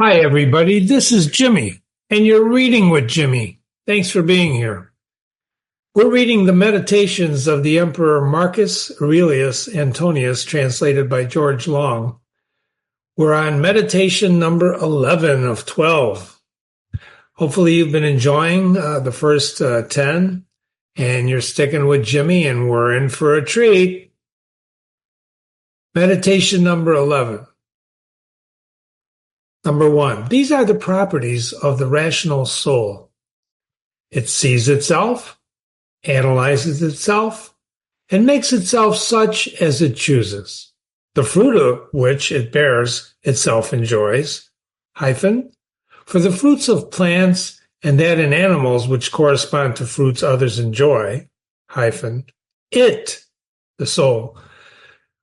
Hi, everybody. This is Jimmy, and you're reading with Jimmy. Thanks for being here. We're reading the Meditations of the Emperor Marcus Aurelius Antonius, translated by George Long. We're on meditation number 11 of 12. Hopefully, you've been enjoying the first 10, and you're sticking with Jimmy, and we're in for a treat. Meditation number 11. Number 1, these are the properties of the rational soul. It sees itself, analyzes itself, and makes itself such as it chooses, the fruit of which it bears itself enjoys, for the fruits of plants and that in animals which correspond to fruits others enjoy, it, the soul,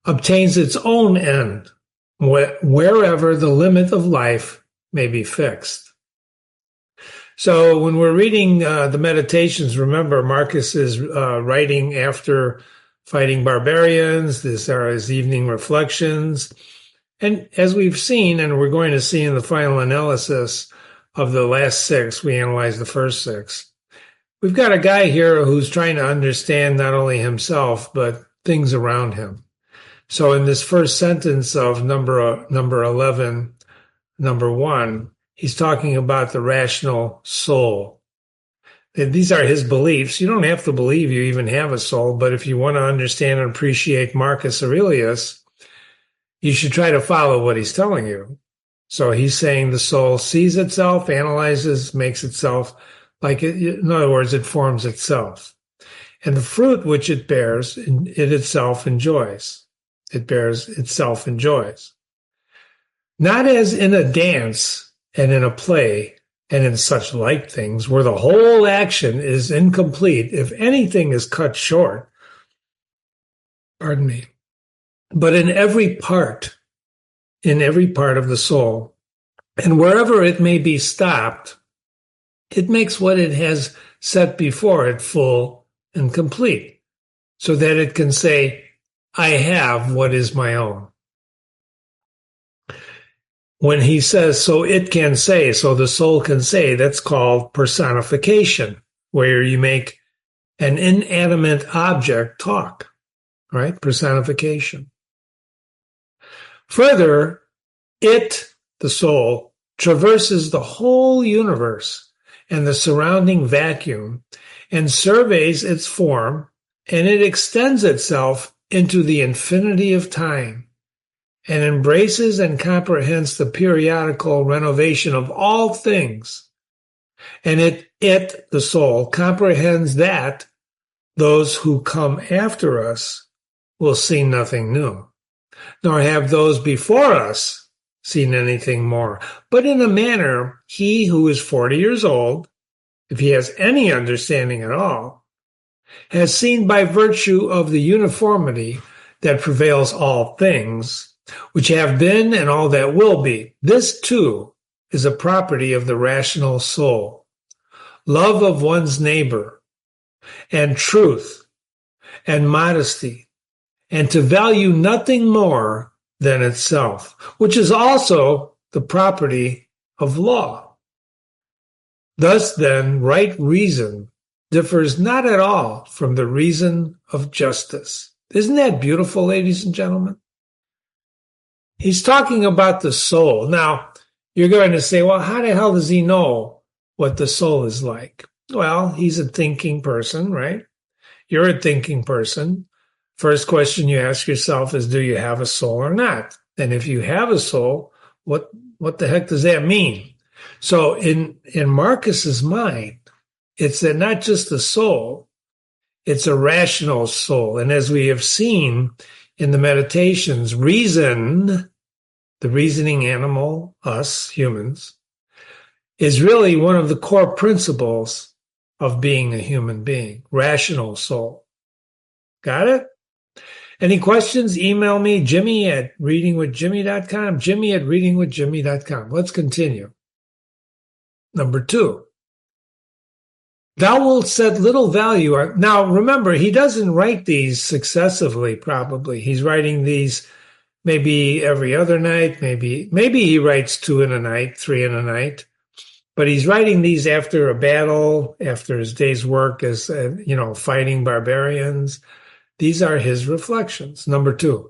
obtains its own end, wherever the limit of life may be fixed. So when we're reading the Meditations, remember Marcus is writing after fighting barbarians. These are his evening reflections. And as we've seen, and we're going to see in the final analysis of the last 6, we analyzed the first 6. We've got a guy here who's trying to understand not only himself, but things around him. So in this first sentence of number 11, number 1, he's talking about the rational soul. These are his beliefs. You don't have to believe you even have a soul, but if you want to understand and appreciate Marcus Aurelius, you should try to follow what he's telling you. So he's saying the soul sees itself, analyzes, makes itself, in other words, it forms itself. And the fruit which it bears, it itself enjoys. It bears itself enjoys. Not as in a dance and in a play and in such like things, where the whole action is incomplete if anything is cut short, but in every part of the soul, and wherever it may be stopped, it makes what it has set before it full and complete, so that it can say, I have what is my own. When he says, so it can say, so the soul can say, that's called personification, where you make an inanimate object talk, right? Personification. Further, it, the soul, traverses the whole universe and the surrounding vacuum and surveys its form, and it extends itself into the infinity of time, and embraces and comprehends the periodical renovation of all things. And it, the soul, comprehends that those who come after us will see nothing new, nor have those before us seen anything more. But in a manner, he who is 40 years old, if he has any understanding at all, has seen by virtue of the uniformity that prevails all things, which have been and all that will be. This, too, is a property of the rational soul. Love of one's neighbor, and truth, and modesty, and to value nothing more than itself, which is also the property of law. Thus, then, right reason differs not at all from the reason of justice. Isn't that beautiful, ladies and gentlemen? He's talking about the soul. Now, you're going to say, well, how the hell does he know what the soul is like? Well, he's a thinking person, right? You're a thinking person. First question you ask yourself is, do you have a soul or not? And if you have a soul, what the heck does that mean? So in Marcus's mind, it's that not just the soul, it's a rational soul. And as we have seen in the Meditations, reason, the reasoning animal, us humans, is really one of the core principles of being a human being, rational soul. Got it? Any questions? Email me, jimmy@readingwithjimmy.com, jimmy@readingwithjimmy.com. Let's continue. Number 2. Thou wilt set little value. Now, remember, he doesn't write these successively, probably. He's writing these maybe every other night, maybe he writes 2 in a night, 3 in a night. But he's writing these after a battle, after his day's work as, fighting barbarians. These are his reflections. Number 2,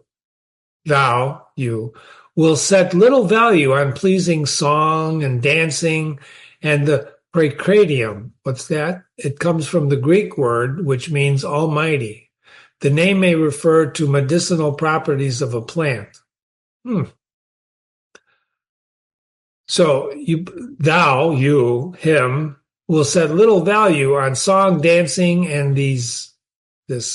you, will set little value on pleasing song and dancing and the prakradium. What's that? It comes from the Greek word, which means almighty. The name may refer to medicinal properties of a plant. So you, him, will set little value on song, dancing, and this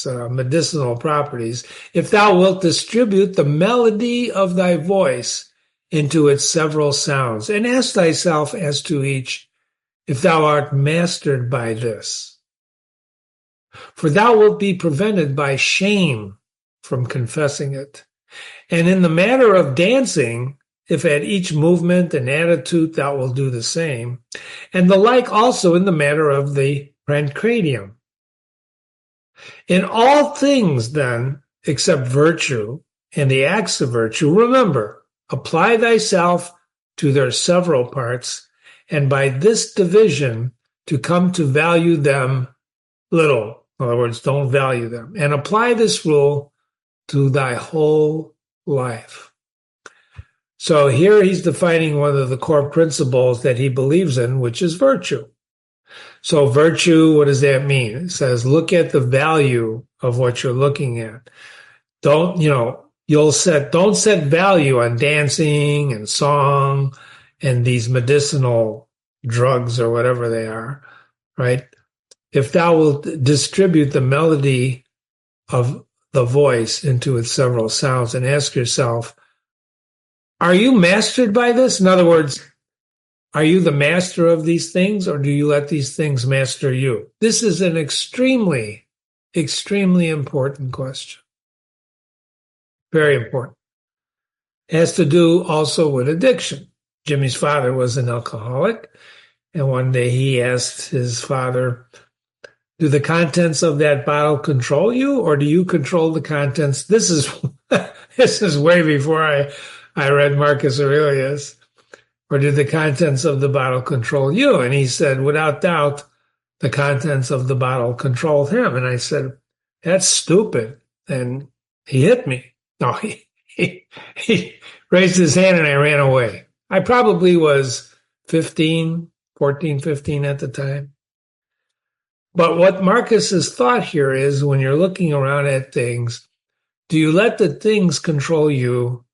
medicinal properties, if thou wilt distribute the melody of thy voice into its several sounds, and ask thyself as to each, if thou art mastered by this. For thou wilt be prevented by shame from confessing it. And in the matter of dancing, if at each movement and attitude thou wilt do the same, and the like also in the matter of the pancratium. In all things, then, except virtue and the acts of virtue, remember, apply thyself to their several parts, and by this division to come to value them little. In other words, don't value them. And apply this rule to thy whole life. So here he's defining one of the core principles that he believes in, which is virtue. So virtue, what does that mean? It says, look at the value of what you're looking at. Don't set value on dancing and song and these medicinal drugs or whatever they are, right? If thou wilt distribute the melody of the voice into its several sounds and ask yourself, are you mastered by this? In other words, are you the master of these things, or do you let these things master you? This is an extremely, extremely important question. Very important. It has to do also with addiction. Jimmy's father was an alcoholic, and one day he asked his father, do the contents of that bottle control you, or do you control the contents? This is way before I read Marcus Aurelius. Or did the contents of the bottle control you? And he said, without doubt, the contents of the bottle controlled him. And I said, that's stupid. And he hit me. No, he raised his hand and I ran away. I probably was 14, 15 at the time. But what Marcus's thought here is, when you're looking around at things, do you let the things control you,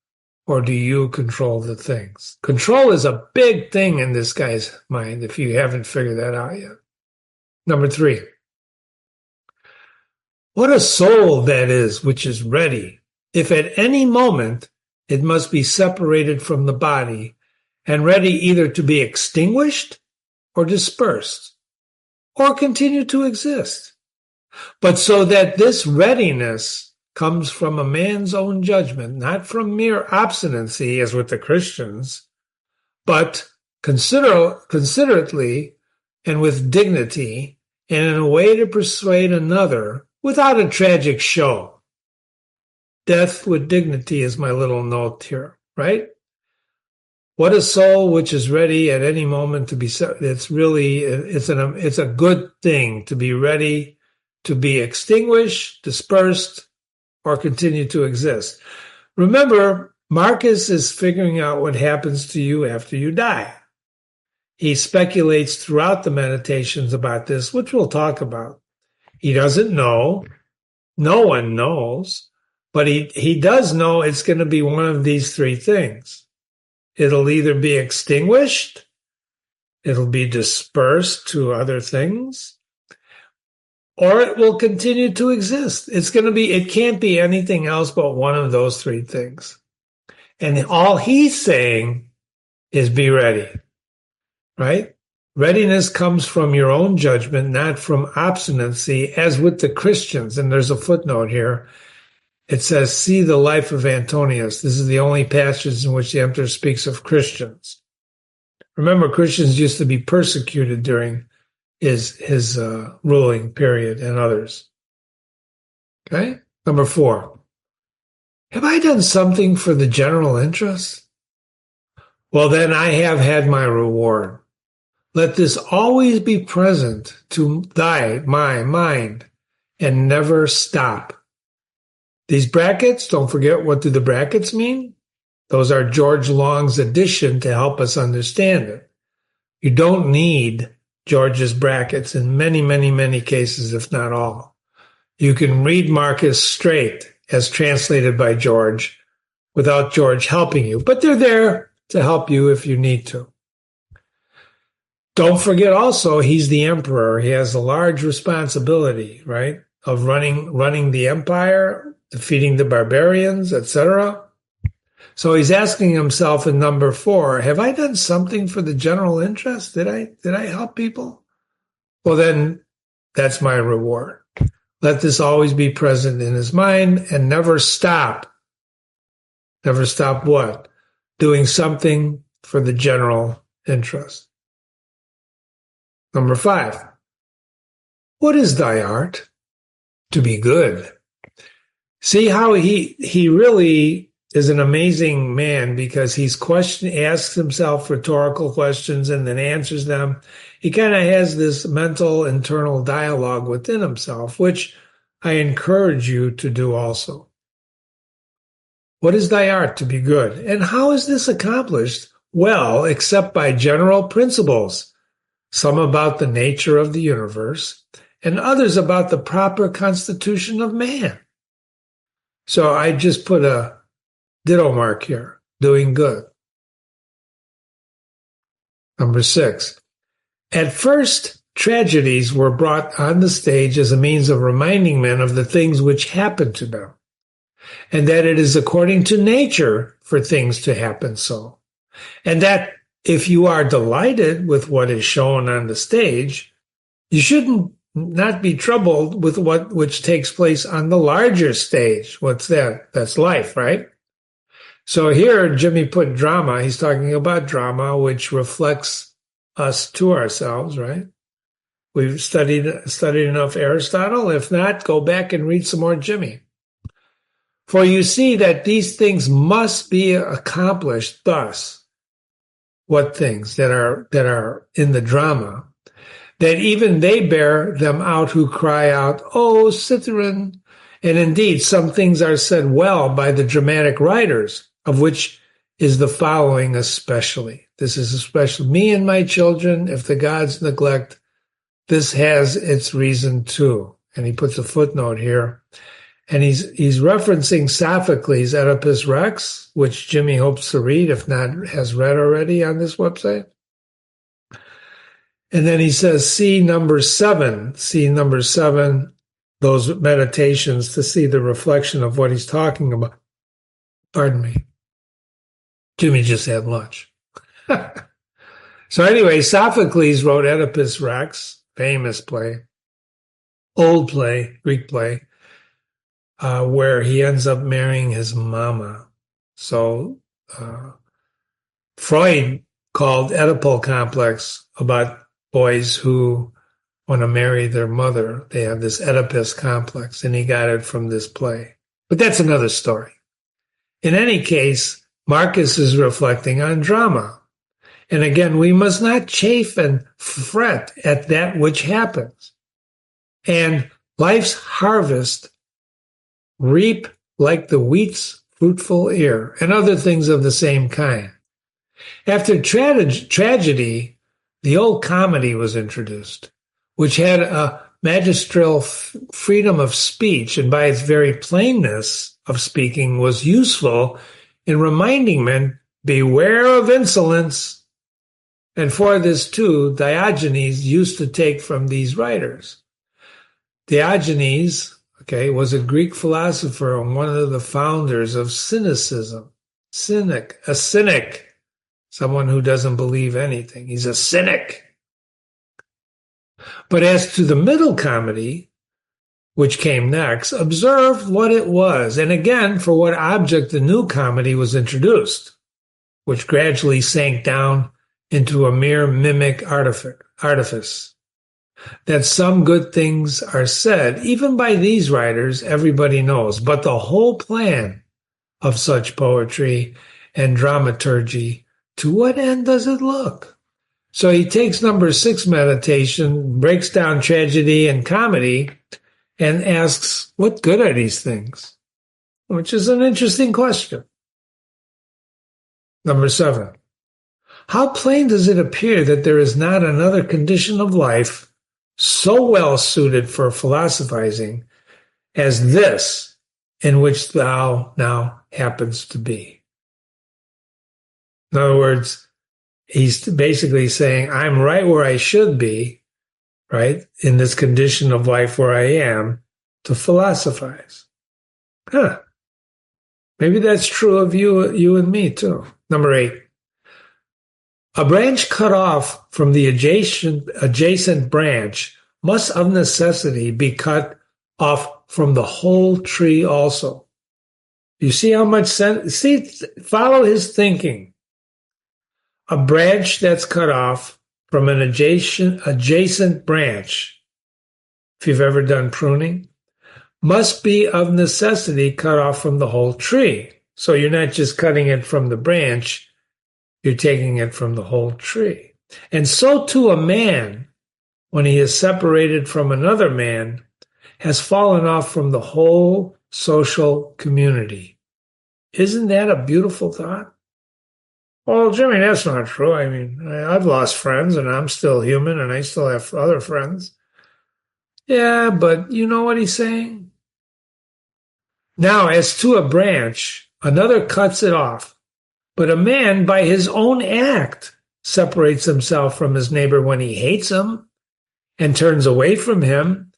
or do you control the things? Control is a big thing in this guy's mind, if you haven't figured that out yet. Number 3. What a soul that is which is ready, if at any moment it must be separated from the body, and ready either to be extinguished or dispersed, or continue to exist. But so that this readiness comes from a man's own judgment, not from mere obstinacy, as with the Christians, but considerately and with dignity, and in a way to persuade another without a tragic show. Death with dignity is my little note here, right? What a soul which is ready at any moment to be. It's a good thing to be ready to be extinguished, dispersed, or continue to exist. Remember, Marcus is figuring out what happens to you after you die. He speculates throughout the meditations about this, which we'll talk about. He doesn't know. No one knows. But he does know it's going to be one of these 3 things. It'll either be extinguished, it'll be dispersed to other things, or it will continue to exist. It can't be anything else but one of those 3 things. And all he's saying is be ready, right? Readiness comes from your own judgment, not from obstinacy, as with the Christians. And there's a footnote here. It says, see the life of Antonius. This is the only passage in which the emperor speaks of Christians. Remember, Christians used to be persecuted during his ruling period and others. Okay? Number 4. Have I done something for the general interest? Well, then I have had my reward. Let this always be present to my mind, and never stop. These brackets, don't forget, what do the brackets mean? Those are George Long's addition to help us understand it. You don't need George's brackets in many, many, many cases, if not all. You can read Marcus straight as translated by George without George helping you, but they're there to help you if you need to. Don't forget also, he's the emperor. He has a large responsibility, right, of running the empire, defeating the barbarians, etc. So he's asking himself in number 4, have I done something for the general interest? Did I help people? Well, then that's my reward. Let this always be present in his mind and never stop. Never stop what? Doing something for the general interest. Number 5, what is thy art? To be good. See how he really is an amazing man, because asks himself rhetorical questions and then answers them. He kind of has this mental internal dialogue within himself, which I encourage you to do also. What is thy art? To be good. And how is this accomplished? Well, except by general principles, some about the nature of the universe, and others about the proper constitution of man. So I just put a ditto mark here, doing good. Number 6, at first, tragedies were brought on the stage as a means of reminding men of the things which happen to them, and that it is according to nature for things to happen so, and that if you are delighted with what is shown on the stage, you shouldn't not be troubled with which takes place on the larger stage. What's that? That's life, right? So here, Jimmy put drama. He's talking about drama, which reflects us to ourselves, right? We've studied enough Aristotle. If not, go back and read some more Jimmy. For you see that these things must be accomplished thus. What things that are in the drama? That even they bear them out who cry out, "Oh, Cytheron!" And indeed, some things are said well by the dramatic writers, of which is the following especially. This is especially me and my children, if the gods neglect, this has its reason too. And he puts a footnote here. And he's referencing Sophocles' Oedipus Rex, which Jimmy hopes to read, if not has read already on this website. And then he says, see number 7, those meditations, to see the reflection of what he's talking about. Pardon me. Jimmy just had lunch. So anyway, Sophocles wrote Oedipus Rex, famous play, old play, Greek play, where he ends up marrying his mama. So Freud called Oedipal complex about boys who want to marry their mother. They have this Oedipus complex, and he got it from this play. But that's another story. In any case, Marcus is reflecting on drama. And again, we must not chafe and fret at that which happens. And life's harvest reap like the wheat's fruitful ear, and other things of the same kind. After tragedy, the old comedy was introduced, which had a magistral freedom of speech, and by its very plainness of speaking was useful in reminding men, beware of insolence. And for this too, Diogenes used to take from these writers. Diogenes, was a Greek philosopher and one of the founders of cynicism. A cynic, someone who doesn't believe anything. He's a cynic. But as to the middle comedy, which came next, observe what it was, and again, for what object the new comedy was introduced, which gradually sank down into a mere mimic artifice. That some good things are said, even by these writers, everybody knows, but the whole plan of such poetry and dramaturgy, to what end does it look? So he takes number 6 meditation, breaks down tragedy and comedy, and asks, what good are these things? Which is an interesting question. Number 7. How plain does it appear that there is not another condition of life so well suited for philosophizing as this in which thou now happens to be? In other words, he's basically saying, I'm right where I should be, right, in this condition of life where I am, to philosophize. Maybe that's true of you and me too. Number 8. A branch cut off from the adjacent branch must of necessity be cut off from the whole tree also. You see how much sense? See, follow his thinking. A branch that's cut off from an adjacent branch, if you've ever done pruning, must be of necessity cut off from the whole tree. So you're not just cutting it from the branch, you're taking it from the whole tree. And so too a man, when he is separated from another man, has fallen off from the whole social community. Isn't that a beautiful thought? Well, Jimmy, that's not true. I mean, I've lost friends and I'm still human and I still have other friends. Yeah, but you know what he's saying? Now, as to a branch, another cuts it off. But a man, by his own act, separates himself from his neighbor when he hates him and turns away from him,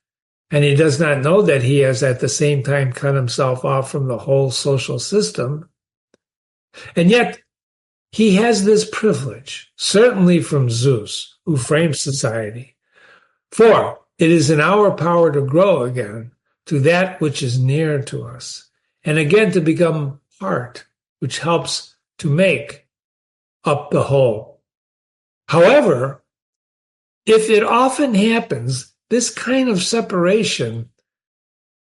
and he does not know that he has at the same time cut himself off from the whole social system. And yet, he has this privilege, certainly from Zeus, who frames society. For it is in our power to grow again to that which is near to us, and again to become part, which helps to make up the whole. However, if it often happens, this kind of separation,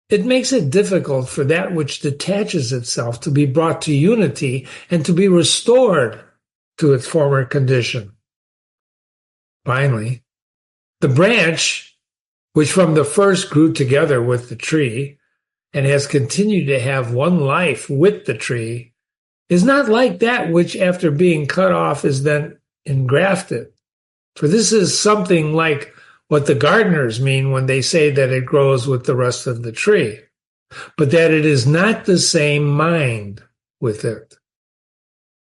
it makes it difficult for that which detaches itself to be brought to unity and to be restored to its former condition. Finally, the branch, which from the first grew together with the tree and has continued to have one life with the tree, is not like that which after being cut off is then engrafted. For this is something like what the gardeners mean when they say that it grows with the rest of the tree, but that it is not the same mind with it.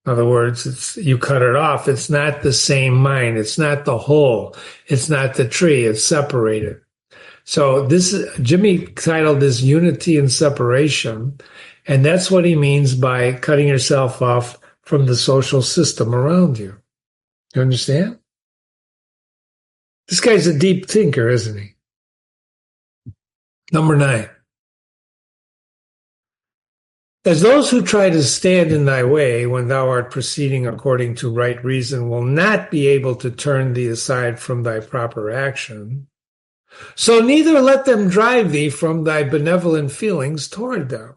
In other words, you cut it off, it's not the same mind, it's not the whole, it's not the tree, it's separated. So Jimmy titled this Unity and Separation, and that's what he means by cutting yourself off from the social system around you. You understand? This guy's a deep thinker, isn't he? Number 9. As those who try to stand in thy way when thou art proceeding according to right reason will not be able to turn thee aside from thy proper action, so neither let them drive thee from thy benevolent feelings toward them.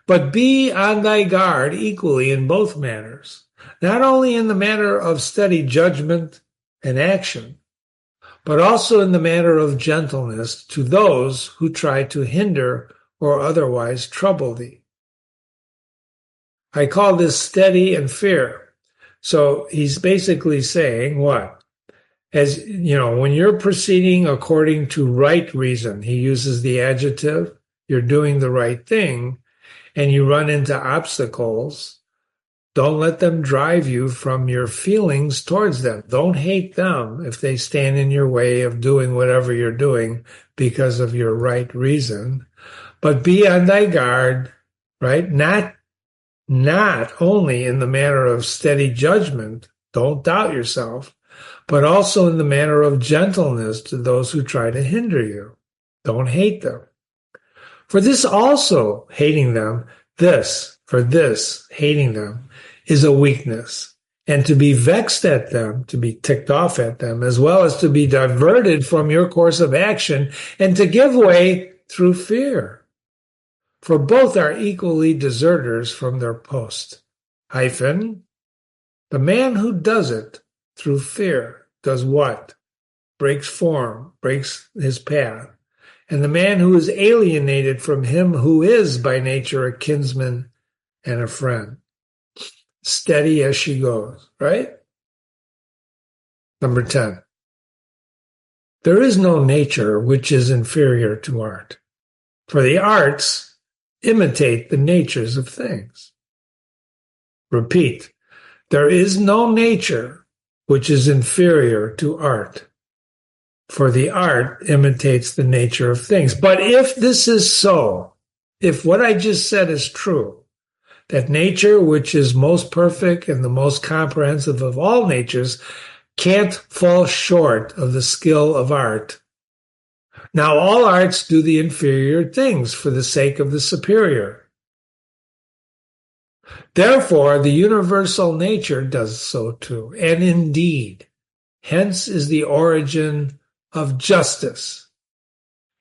But be on thy guard equally in both manners, not only in the matter of steady judgment and action, but also in the matter of gentleness to those who try to hinder or otherwise trouble thee. I call this steady and fear. So he's basically saying what? As you know, when you're proceeding according to right reason, he uses the adjective, you're doing the right thing, and you run into obstacles, don't let them drive you from your feelings towards them. Don't hate them if they stand in your way of doing whatever you're doing because of your right reason. But be on thy guard, right? Not only in the manner of steady judgment, don't doubt yourself, but also in the manner of gentleness to those who try to hinder you. Don't hate them. For this also, hating them, hating them, is a weakness. And to be vexed at them, to be ticked off at them, as well as to be diverted from your course of action and to give way through fear. for both are equally deserters from their post. Hyphen, the man who does it through fear does what? Breaks form, breaks his path. And the man who is alienated from him who is by nature a kinsman and a friend. Steady as she goes, right? Number 10. There is no nature which is inferior to art, for the arts imitate the natures of things. Repeat, there is no nature which is inferior to art, for the art imitates the nature of things. But if this is so, if what I just said is true, that nature, which is most perfect and the most comprehensive of all natures, can't fall short of the skill of art. Now, all arts do the inferior things for the sake of the superior. Therefore, the universal nature does so too, and indeed, hence is the origin of justice.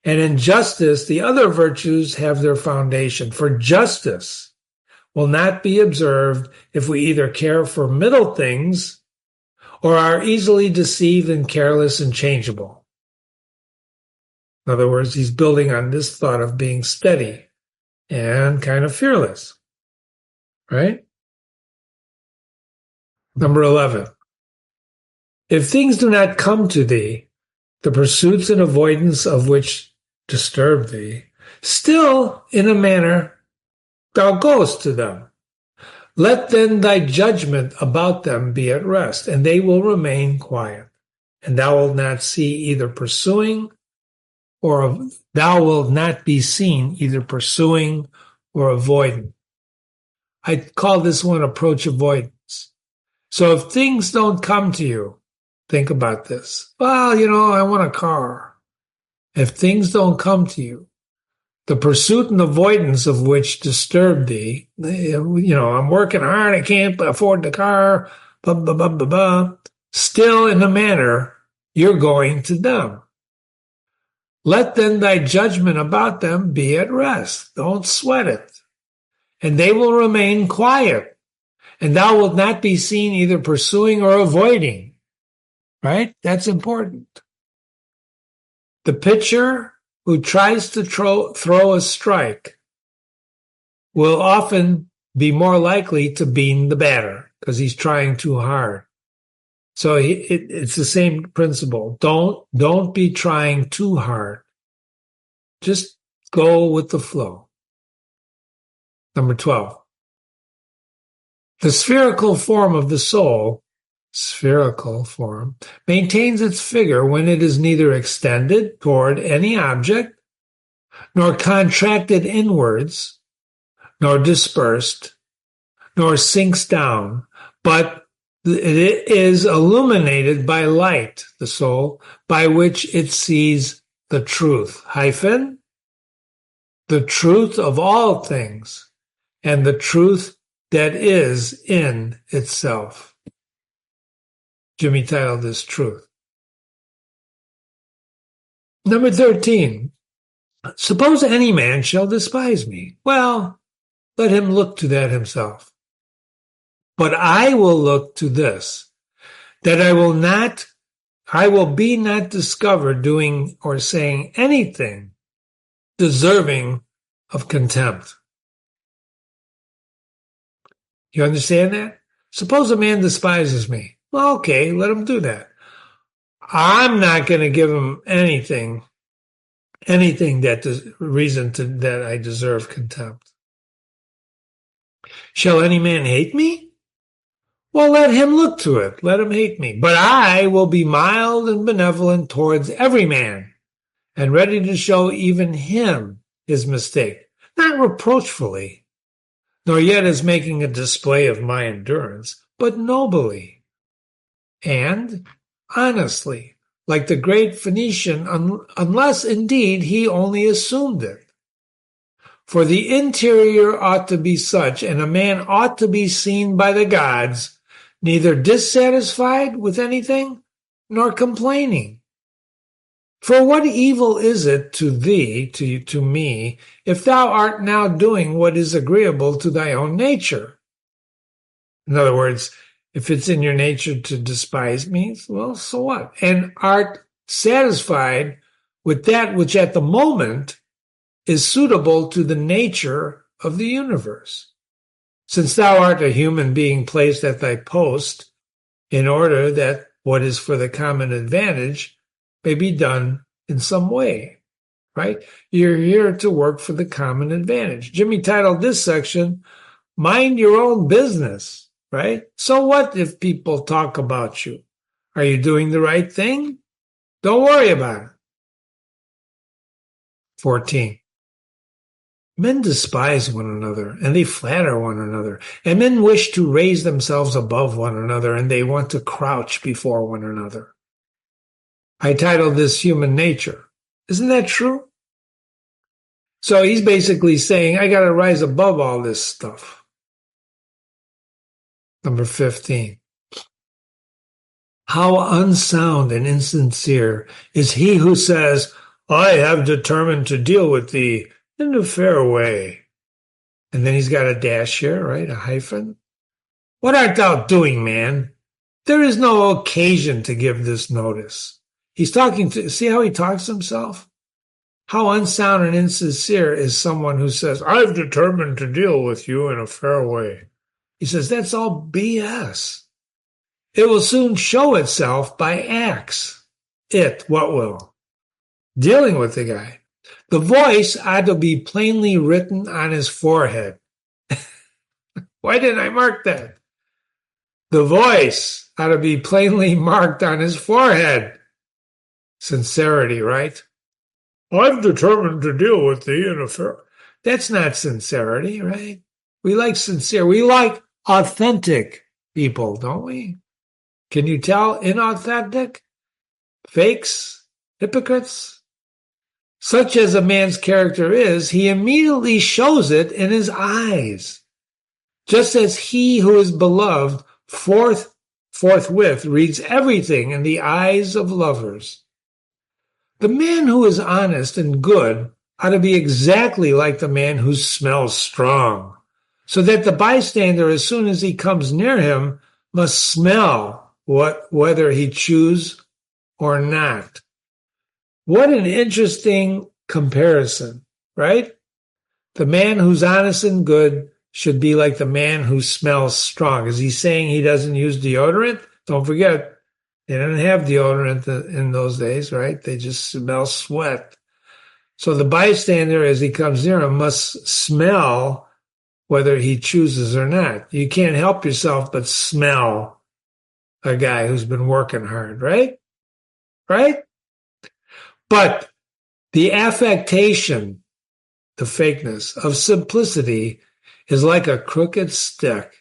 And in justice, the other virtues have their foundation, for justice will not be observed if we either care for middle things or are easily deceived and careless and changeable. In other words, he's building on this thought of being steady and kind of fearless, right? Number 11. If things do not come to thee, the pursuits and avoidance of which disturb thee, still in a manner thou goest to them. Let then thy judgment about them be at rest, and they will remain quiet. And thou wilt not see either pursuing, or thou wilt not be seen either pursuing or avoiding. I call this one approach avoidance. So if things don't come to you, think about this. Well, I want a car. If things don't come to you, the pursuit and avoidance of which disturb thee, I'm working hard, I can't afford the car, blah, blah, blah, blah, blah. Still in a manner, you're going to them. Let then thy judgment about them be at rest. Don't sweat it. And they will remain quiet. And thou wilt not be seen either pursuing or avoiding. Right? That's important. The pitcher who tries to throw a strike will often be more likely to bean the batter because he's trying too hard. So it's the same principle. Don't be trying too hard. Just go with the flow. Number 12. The spherical form of the soul, maintains its figure when it is neither extended toward any object, nor contracted inwards, nor dispersed, nor sinks down, but it is illuminated by light, the soul, by which it sees the truth, the truth of all things, and the truth that is in itself. Jimmy titled this Truth. Number 13. Suppose any man shall despise me. Well, let him look to that himself. But I will look to this, that I will be not discovered doing or saying anything deserving of contempt. You understand that? Suppose a man despises me. Well, okay, let him do that. I'm not going to give him anything that is reason that I deserve contempt. Shall any man hate me? Well, let him look to it. Let him hate me. But I will be mild and benevolent towards every man, and ready to show even him his mistake, not reproachfully, nor yet as making a display of my endurance, but nobly and honestly, like the great Phoenician, unless indeed he only assumed it. For the interior ought to be such, and a man ought to be seen by the gods, neither dissatisfied with anything, nor complaining. For what evil is it to thee, to me, if thou art now doing what is agreeable to thy own nature? In other words, if it's in your nature to despise me, well, so what? And art satisfied with that which at the moment is suitable to the nature of the universe. Since thou art a human being placed at thy post, in order that what is for the common advantage may be done in some way, right? You're here to work for the common advantage. Jimmy titled this section, Mind Your Own Business, right? So what if people talk about you? Are you doing the right thing? Don't worry about it. 14. Men despise one another, and they flatter one another, and men wish to raise themselves above one another, and they want to crouch before one another. I titled this Human Nature. Isn't that true? So he's basically saying, I got to rise above all this stuff. Number 15. How unsound and insincere is he who says, I have determined to deal with thee in a fair way. And then he's got a dash here, right? A hyphen. What art thou doing, man? There is no occasion to give this notice. He's talking to, see how he talks to himself? How unsound and insincere is someone who says, I've determined to deal with you in a fair way. He says, that's all BS. It will soon show itself by acts. What will? Dealing with the guy. The voice ought to be plainly written on his forehead. Why didn't I mark that? The voice ought to be plainly marked on his forehead. Sincerity, right? I've determined to deal with thee in a fair. That's not sincerity, right? We like sincere. We like authentic people, don't we? Can you tell inauthentic? Fakes? Hypocrites? Such as a man's character is, he immediately shows it in his eyes. Just as he who is beloved forthwith reads everything in the eyes of lovers. The man who is honest and good ought to be exactly like the man who smells strong, so that the bystander, as soon as he comes near him, must smell whether he choose or not. What an interesting comparison, right? The man who's honest and good should be like the man who smells strong. Is he saying he doesn't use deodorant? Don't forget, they didn't have deodorant in those days, right? They just smell sweat. So the bystander, as he comes near him, must smell whether he chooses or not. You can't help yourself but smell a guy who's been working hard, right? Right? But the affectation, the fakeness of simplicity is like a crooked stick.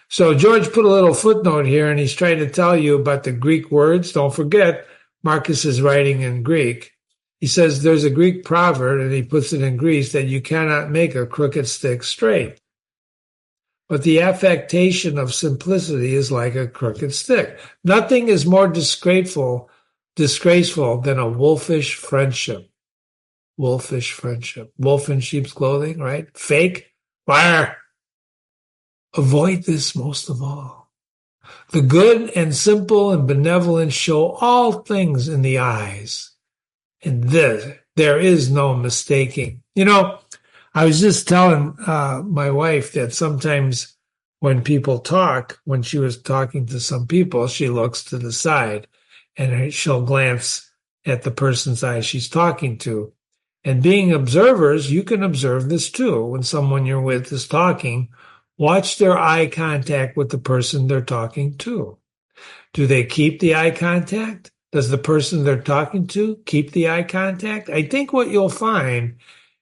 So George put a little footnote here, and he's trying to tell you about the Greek words. Don't forget, Marcus is writing in Greek. He says there's a Greek proverb, and he puts it in Greece, that you cannot make a crooked stick straight. But the affectation of simplicity is like a crooked stick. Nothing is more disgraceful than a wolfish friendship. Wolfish friendship. Wolf in sheep's clothing, right? Fake. Fire. Avoid this most of all. The good and simple and benevolent show all things in the eyes, and there is no mistaking. You know, I was just telling my wife that sometimes when people talk, when she was talking to some people, she looks to the side and she'll glance at the person's eyes she's talking to. And being observers, you can observe this too. When someone you're with is talking, watch their eye contact with the person they're talking to. Do they keep the eye contact? Does the person they're talking to keep the eye contact? I think what you'll find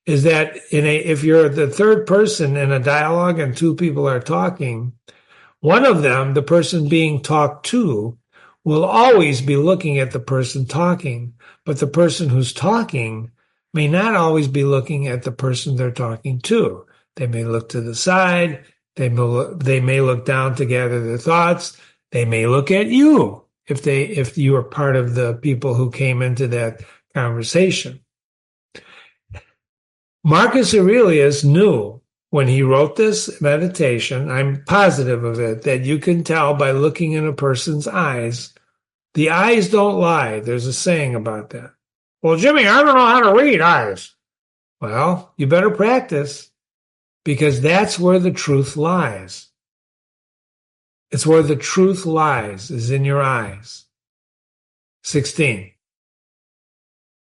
is that if you're the third person in a dialogue and two people are talking, one of them, the person being talked to, will always be looking at the person talking, but the person who's talking may not always be looking at the person they're talking to. They may look to the side. They may look down to gather their thoughts. They may look at you if you were part of the people who came into that conversation. Marcus Aurelius knew when he wrote this meditation, I'm positive of it, that you can tell by looking in a person's eyes. The eyes don't lie. There's a saying about that. Well, Jimmy, I don't know how to read eyes. Well, you better practice, because that's where the truth lies. It's where the truth lies, is in your eyes. 16.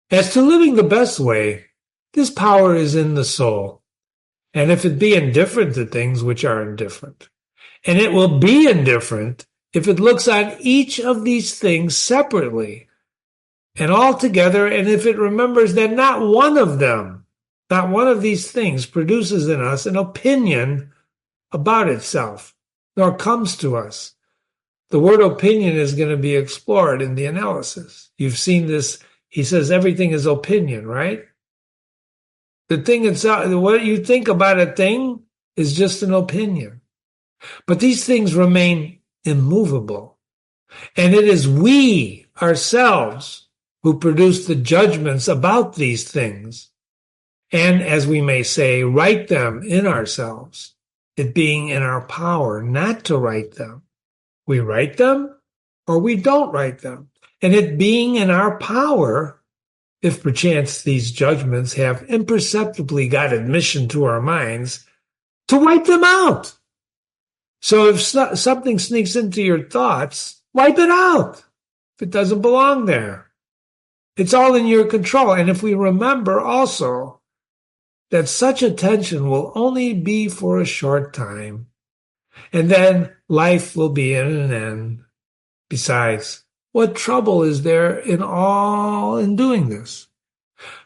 As to living the best way, this power is in the soul. And if it be indifferent to things which are indifferent, and it will be indifferent if it looks on each of these things separately and all together, and if it remembers that not one of these things produces in us an opinion about itself, nor comes to us. The word opinion is going to be explored in the analysis. You've seen this. He says everything is opinion, right? The thing itself, what you think about a thing is just an opinion. But these things remain immovable. And it is we ourselves who produce the judgments about these things. And as we may say, write them in ourselves, it being in our power not to write them. We write them or we don't write them. And it being in our power, if perchance these judgments have imperceptibly got admission to our minds, to wipe them out. So if something sneaks into your thoughts, wipe it out if it doesn't belong there. It's all in your control. And if we remember also that such attention will only be for a short time, and then life will be at an end. Besides, what trouble is there in doing this?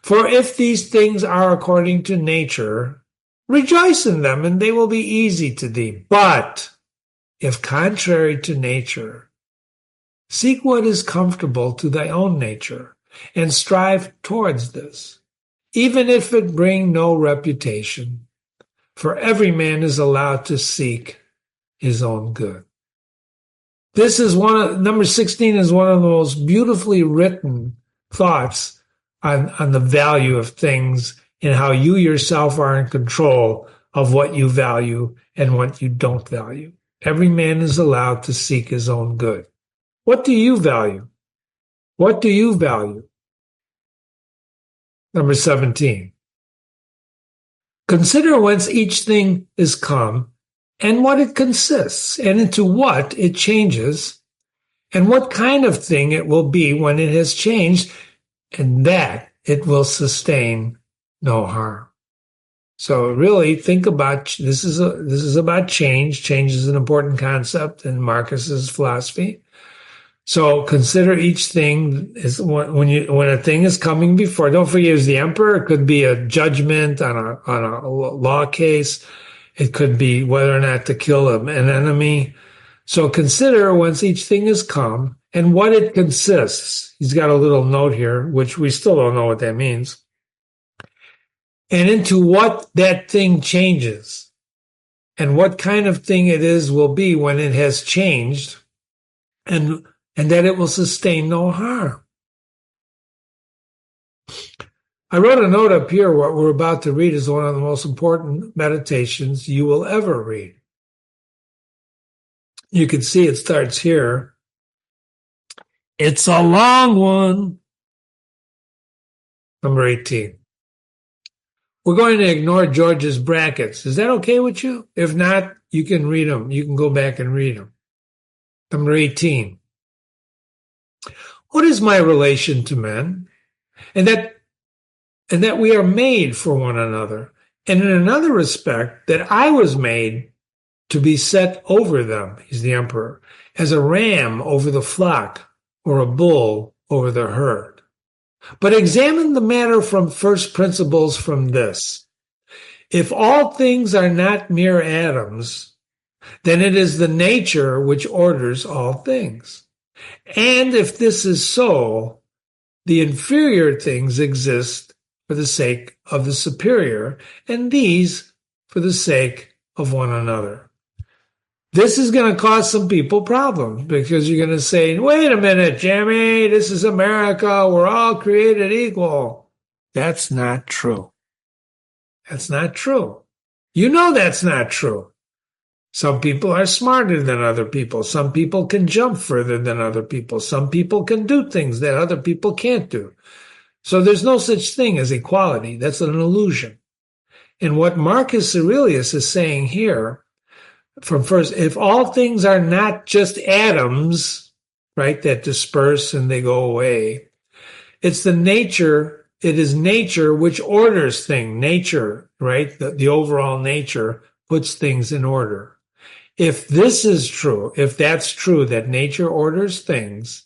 For if these things are according to nature, rejoice in them, and they will be easy to thee. But if contrary to nature, seek what is comfortable to thy own nature, and strive towards this, even if it bring no reputation. For every man is allowed to seek his own good. This is number 16 is one of the most beautifully written thoughts on the value of things and how you yourself are in control of what you value and what you don't value. Every man is allowed to seek his own good. What do you value? What do you value? Number 17. Consider whence each thing is come, and what it consists, and into what it changes, and what kind of thing it will be when it has changed, and that it will sustain no harm. So really think about this is about change. Change is an important concept in Marcus's philosophy. So consider each thing is when a thing is coming before. Don't forget, as the emperor, it could be a judgment on a law case. It could be whether or not to kill an enemy. So consider whence each thing is come and what it consists. He's got a little note here, which we still don't know what that means. And into what that thing changes, and what kind of thing it is will be when it has changed, and that it will sustain no harm. I wrote a note up here. What we're about to read is one of the most important meditations you will ever read. You can see it starts here. It's a long one. Number 18. We're going to ignore George's brackets. Is that okay with you? If not, you can read them. You can go back and read them. Number 18. What is my relation to men? And that we are made for one another. And in another respect, that I was made to be set over them, he's the emperor, as a ram over the flock or a bull over the herd. But examine the matter from first principles from this. If all things are not mere atoms, then it is the nature which orders all things. And if this is so, the inferior things exist for the sake of the superior, and these for the sake of one another. This is going to cause some people problems because you're going to say, wait a minute, Jimmy, this is America. We're all created equal. That's not true. That's not true. You know that's not true. Some people are smarter than other people. Some people can jump further than other people. Some people can do things that other people can't do. So there's no such thing as equality. That's an illusion. And what Marcus Aurelius is saying here, from first, if all things are not just atoms, right, that disperse and they go away, it's the nature, it is nature which orders things. Nature, right, the overall nature puts things in order. If this is true, if that's true, that nature orders things,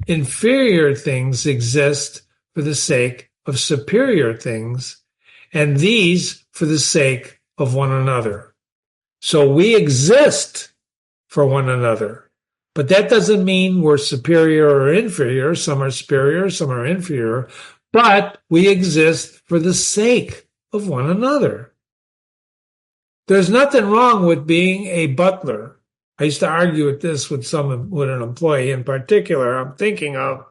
inferior things exist for the sake of superior things, and these for the sake of one another. So we exist for one another, but that doesn't mean we're superior or inferior. Some are superior, some are inferior, but we exist for the sake of one another. There's nothing wrong with being a butler. I used to argue with this with an employee in particular I'm thinking of.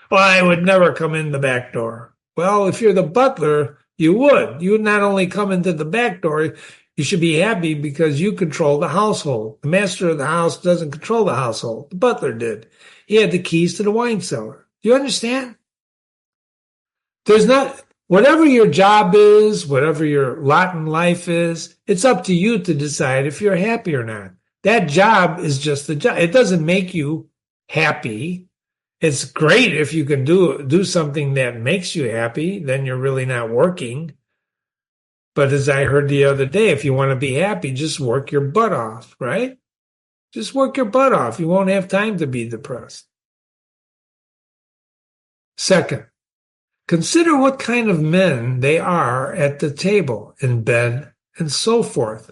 Well, I would never come in the back door. Well, if you're the butler, you would. You would not only come into the back door, you should be happy because you control the household. The master of the house doesn't control the household. The butler did. He had the keys to the wine cellar. Do you understand? There's not... Whatever your job is, whatever your lot in life is, it's up to you to decide if you're happy or not. That job is just the job. It doesn't make you happy. It's great if you can do something that makes you happy, then you're really not working. But as I heard the other day, if you want to be happy, just work your butt off, right? Just work your butt off. You won't have time to be depressed. Second, consider what kind of men they are at the table, in bed, and so forth,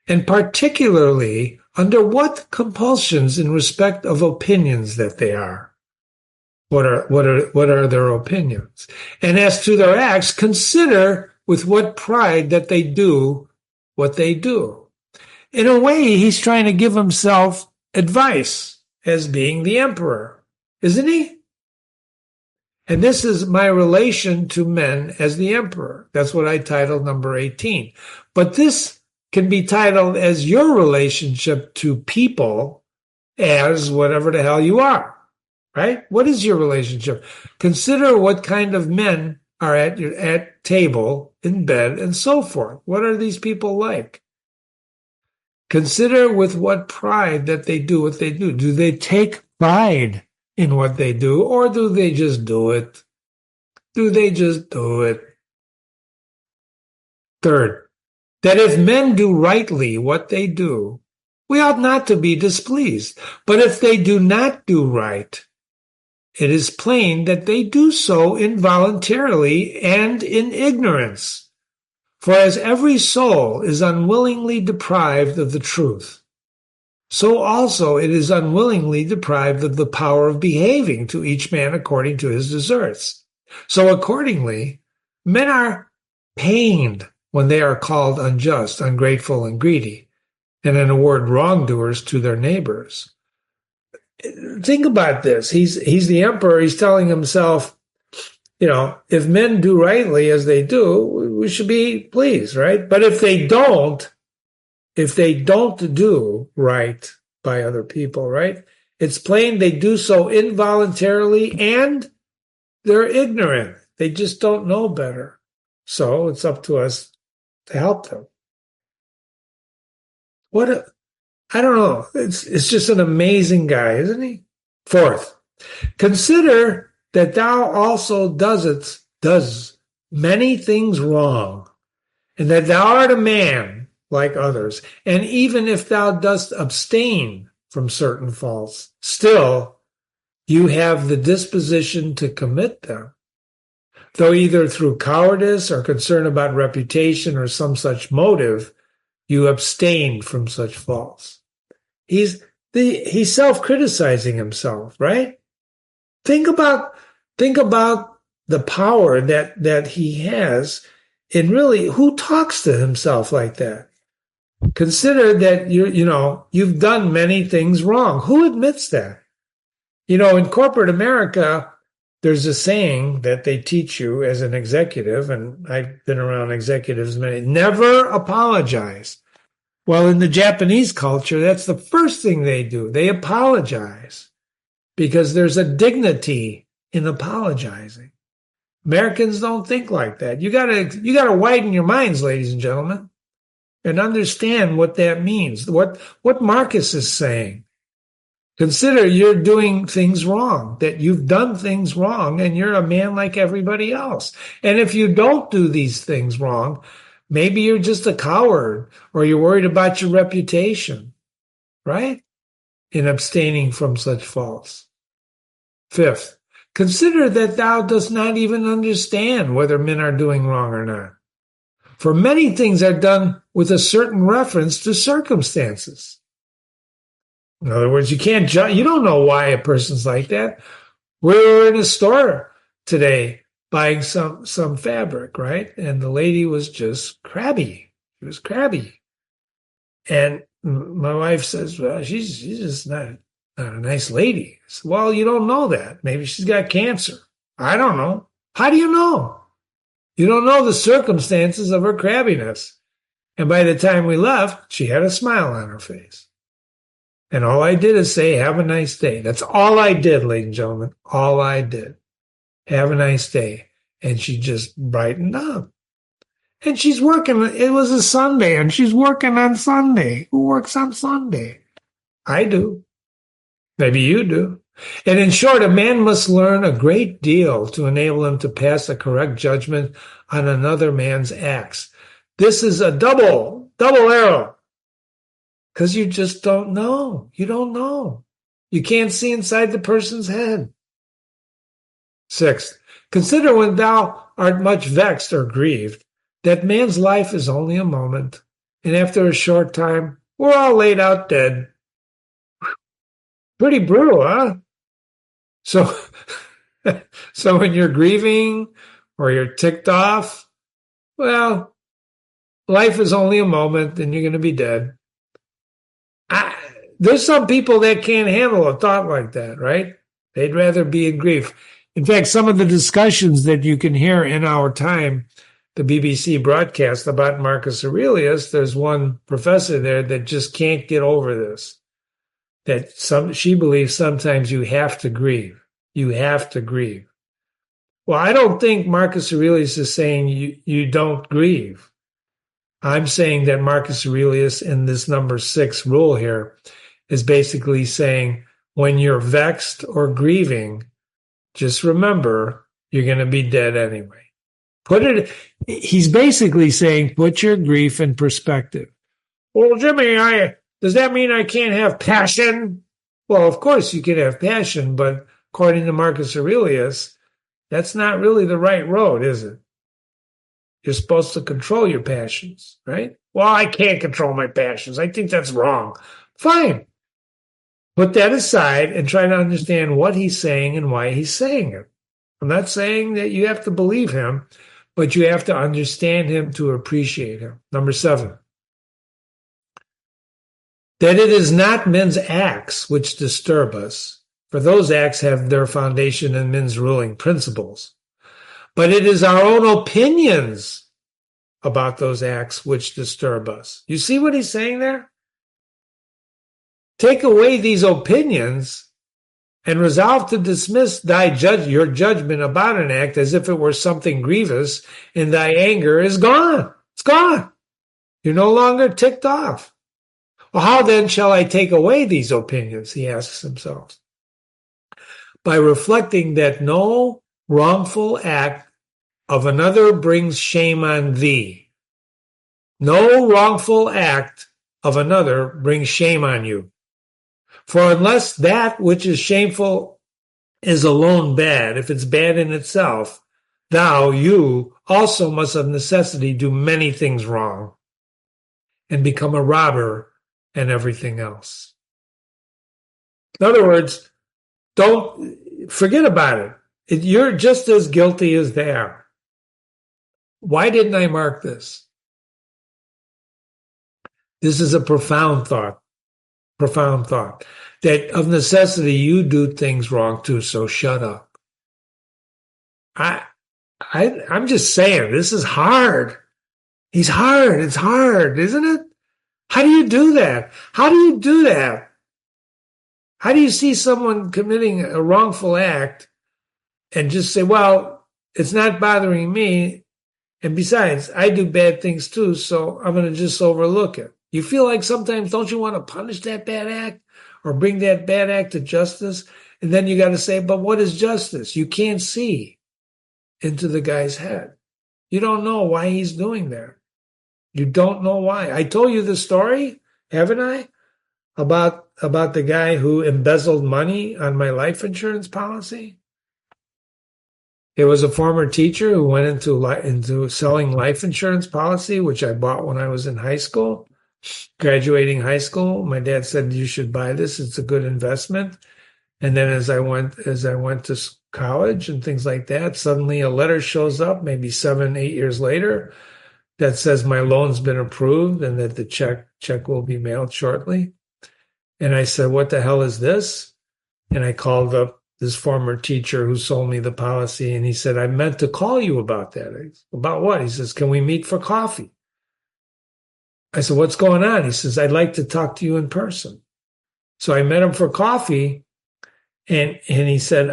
and particularly under what compulsions in respect of opinions that they are. What are their opinions? And as to their acts, consider with what pride that they do what they do. In a way, he's trying to give himself advice as being the emperor, isn't he? And this is my relation to men as the emperor. That's what I titled number 18. But this can be titled as your relationship to people as whatever the hell you are, right? What is your relationship? Consider what kind of men are at table, in bed, and so forth. What are these people like? Consider with what pride that they do what they do. Do they take pride in what they do, or do they just do it? Do they just do it? Third, that if men do rightly what they do, we ought not to be displeased. But if they do not do right, it is plain that they do so involuntarily and in ignorance. For as every soul is unwillingly deprived of the truth, so also it is unwillingly deprived of the power of behaving to each man according to his deserts. So accordingly, men are pained when they are called unjust, ungrateful, and greedy, and in a word, wrongdoers to their neighbors. Think about this. He's the emperor. He's telling himself, if men do rightly as they do, we should be pleased, right? But if they don't do right by other people, right? It's plain they do so involuntarily and they're ignorant. They just don't know better. So it's up to us to help them. I don't know. It's just an amazing guy, isn't he? Fourth, consider that thou also does many things wrong, and that thou art a man like others. And even if thou dost abstain from certain faults, still you have the disposition to commit them, though either through cowardice or concern about reputation or some such motive, you abstain from such faults. He's self-criticizing himself, right? Think about the power that he has in really, who talks to himself like that? Consider that you've done many things wrong. Who admits that? In corporate America, there's a saying that they teach you as an executive, and I've been around executives many, never apologize. Well, in the Japanese culture, that's the first thing they do. They apologize because there's a dignity in apologizing. Americans don't think like that. You gotta widen your minds, ladies and gentlemen, and understand what that means. What Marcus is saying. Consider you're doing things wrong, that you've done things wrong, and you're a man like everybody else. And if you don't do these things wrong, maybe you're just a coward or you're worried about your reputation, right? In abstaining from such faults. Fifth, consider that thou dost not even understand whether men are doing wrong or not. For many things are done with a certain reference to circumstances. In other words, you can't judge. You don't know why a person's like that. We were in a store today buying some fabric, right? And the lady was just crabby. She was crabby. And my wife says, well, she's just not a nice lady. I said, well, you don't know that. Maybe she's got cancer. I don't know. How do you know? You don't know the circumstances of her crabbiness. And by the time we left, she had a smile on her face. And all I did is say, have a nice day. That's all I did, ladies and gentlemen. All I did. Have a nice day. And she just brightened up. And she's working. It was a Sunday, and she's working on Sunday. Who works on Sunday? I do. Maybe you do. And in short, a man must learn a great deal to enable him to pass a correct judgment on another man's acts. This is a double arrow. Because you just don't know. You don't know. You can't see inside the person's head. Sixth, consider when thou art much vexed or grieved, that man's life is only a moment, and after a short time, we're all laid out dead. Pretty brutal, huh? So when you're grieving or you're ticked off, well, life is only a moment, and you're going to be dead. There's some people that can't handle a thought like that, right? They'd rather be in grief. In fact, some of the discussions that you can hear in our time, the BBC broadcast about Marcus Aurelius, there's one professor there that just can't get over this. She believes sometimes you have to grieve. You have to grieve. Well, I don't think Marcus Aurelius is saying you don't grieve. I'm saying that Marcus Aurelius in this number 6 rule here is basically saying when you're vexed or grieving, just remember you're going to be dead anyway. He's basically saying put your grief in perspective. Well, Jimmy, does that mean I can't have passion? Well, of course you can have passion, but according to Marcus Aurelius, that's not really the right road, is it? You're supposed to control your passions, right? Well, I can't control my passions. I think that's wrong. Fine. Put that aside and try to understand what he's saying and why he's saying it. I'm not saying that you have to believe him, but you have to understand him to appreciate him. Number 7, that it is not men's acts which disturb us, for those acts have their foundation in men's ruling principles. But it is our own opinions about those acts which disturb us. You see what he's saying there? Take away these opinions and resolve to dismiss your judgment about an act as if it were something grievous, and thy anger is gone. It's gone. You're no longer ticked off. Well, how then shall I take away these opinions, he asks himself. By reflecting that no wrongful act of another brings shame on thee. No wrongful act of another brings shame on you. For unless that which is shameful is alone bad, if it's bad in itself, you also must of necessity do many things wrong and become a robber and everything else. In other words, don't forget about it. You're just as guilty as they are. Why didn't I mark this? This is a profound thought, that of necessity you do things wrong too, so shut up. I'm just saying, this is hard. He's hard. It's hard, isn't it? How do you do that? How do you do that? How do you see someone committing a wrongful act and just say, well, it's not bothering me. And besides, I do bad things too, so I'm going to just overlook it. You feel like sometimes, don't you want to punish that bad act or bring that bad act to justice? And then you got to say, but what is justice? You can't see into the guy's head. You don't know why he's doing that. You don't know why. I told you the story, haven't I? About the guy who embezzled money on my life insurance policy. It was a former teacher who went into selling life insurance policy, which I bought when I was in high school, graduating high school. My dad said, you should buy this. It's a good investment. And then as I went to college and things like that, suddenly a letter shows up, maybe 7-8 years later, that says my loan's been approved and that the check will be mailed shortly. And I said, what the hell is this? And I called up this former teacher who sold me the policy, and he said, I meant to call you about that. About what? He says, can we meet for coffee? I said, what's going on? He says, I'd like to talk to you in person. So I met him for coffee, and he said,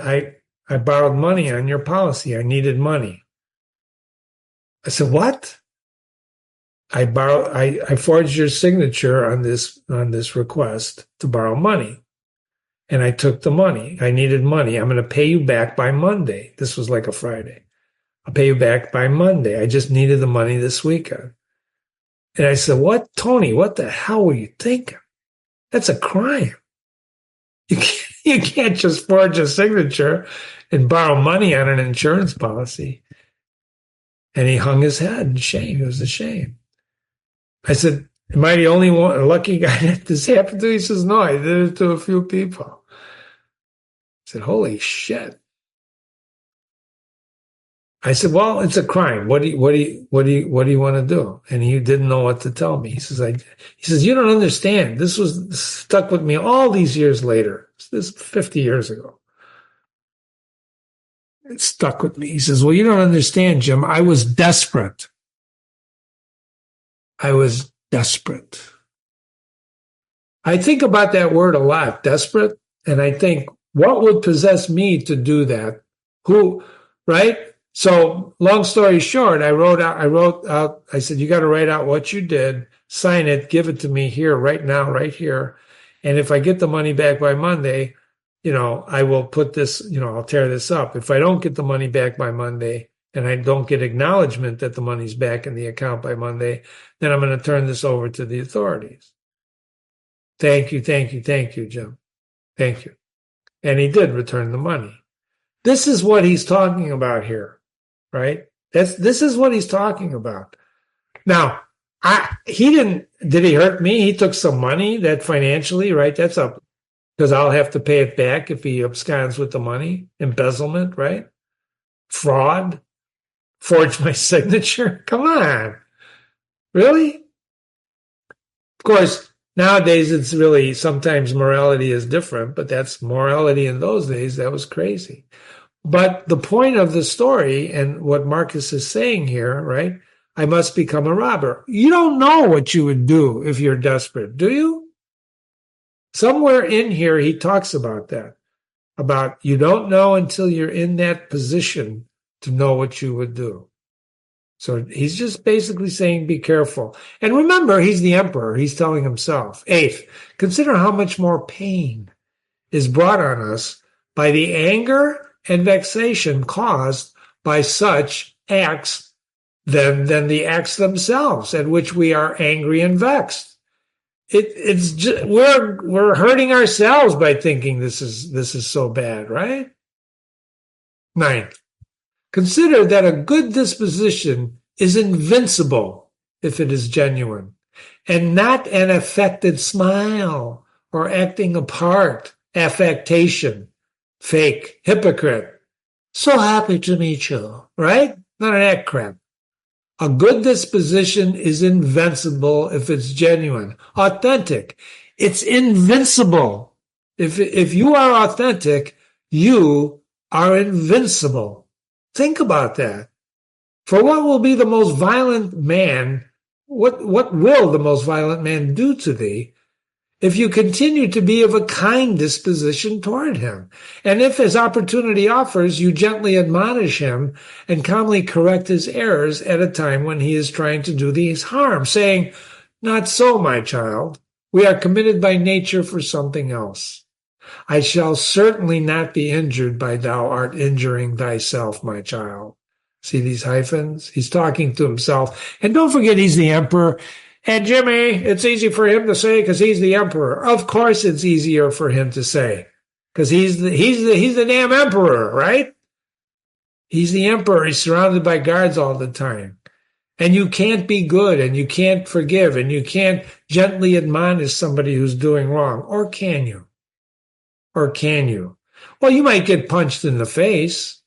I borrowed money on your policy. I needed money. I said, what? I forged your signature on this request to borrow money. And I took the money. I needed money. I'm going to pay you back by Monday. This was like a Friday. I'll pay you back by Monday. I just needed the money this weekend. And I said, what, Tony, what the hell were you thinking? That's a crime. You can't just forge a signature and borrow money on an insurance policy. And he hung his head in shame. It was a shame. I said, am I the only one, lucky guy that this happened to? He says, no, I did it to a few people. I said, holy shit. I said, well, it's a crime. What do you want to do? And he didn't know what to tell me. He says, you don't understand. This was stuck with me all these years later. This is 50 years ago. It stuck with me. He says, well, you don't understand, Jim. I was desperate. I was desperate. I think about that word a lot, desperate, and I think, what would possess me to do that? Who, right? So, long story short, I said, you got to write out what you did, sign it, give it to me here, right now, right here. And if I get the money back by Monday, I will put this, I'll tear this up. If I don't get the money back by Monday and I don't get acknowledgement that the money's back in the account by Monday, then I'm going to turn this over to the authorities. Thank you, Jim. Thank you. And he did return the money. This is what he's talking about here, right? This is what he's talking about. Now, did he hurt me? He took some money that financially, right? That's up, because I'll have to pay it back if he absconds with the money. Embezzlement, right? Fraud. Forged my signature. Come on. Really? Of course, nowadays, it's really, sometimes morality is different, but that's morality in those days. That was crazy. But the point of the story and what Marcus is saying here, right? I must become a robber. You don't know what you would do if you're desperate, do you? Somewhere in here, he talks about that, about you don't know until you're in that position to know what you would do. So he's just basically saying, be careful. And remember, he's the emperor. He's telling himself. 8th, consider how much more pain is brought on us by the anger and vexation caused by such acts than the acts themselves at which we are angry and vexed. It's just, we're hurting ourselves by thinking this is so bad, right? 9th, consider that a good disposition is invincible if it is genuine, and not an affected smile or acting a part, affectation, fake, hypocrite. So happy to meet you, right? None of that crap. A good disposition is invincible if it's genuine, authentic. It's invincible. If you are authentic, you are invincible. Think about that. For what will be the most violent man, what will the most violent man do to thee if you continue to be of a kind disposition toward him? And if his opportunity offers, you gently admonish him and calmly correct his errors at a time when he is trying to do thee harm, saying, not so, my child. We are committed by nature for something else. I shall certainly not be injured by thou art injuring thyself, my child. See these hyphens? He's talking to himself. And don't forget, he's the emperor. And Jimmy, it's easy for him to say because he's the emperor. Of course it's easier for him to say because he's the damn emperor, right? He's the emperor. He's surrounded by guards all the time. And you can't be good and you can't forgive and you can't gently admonish somebody who's doing wrong. Or can you? Or can you? Well, you might get punched in the face.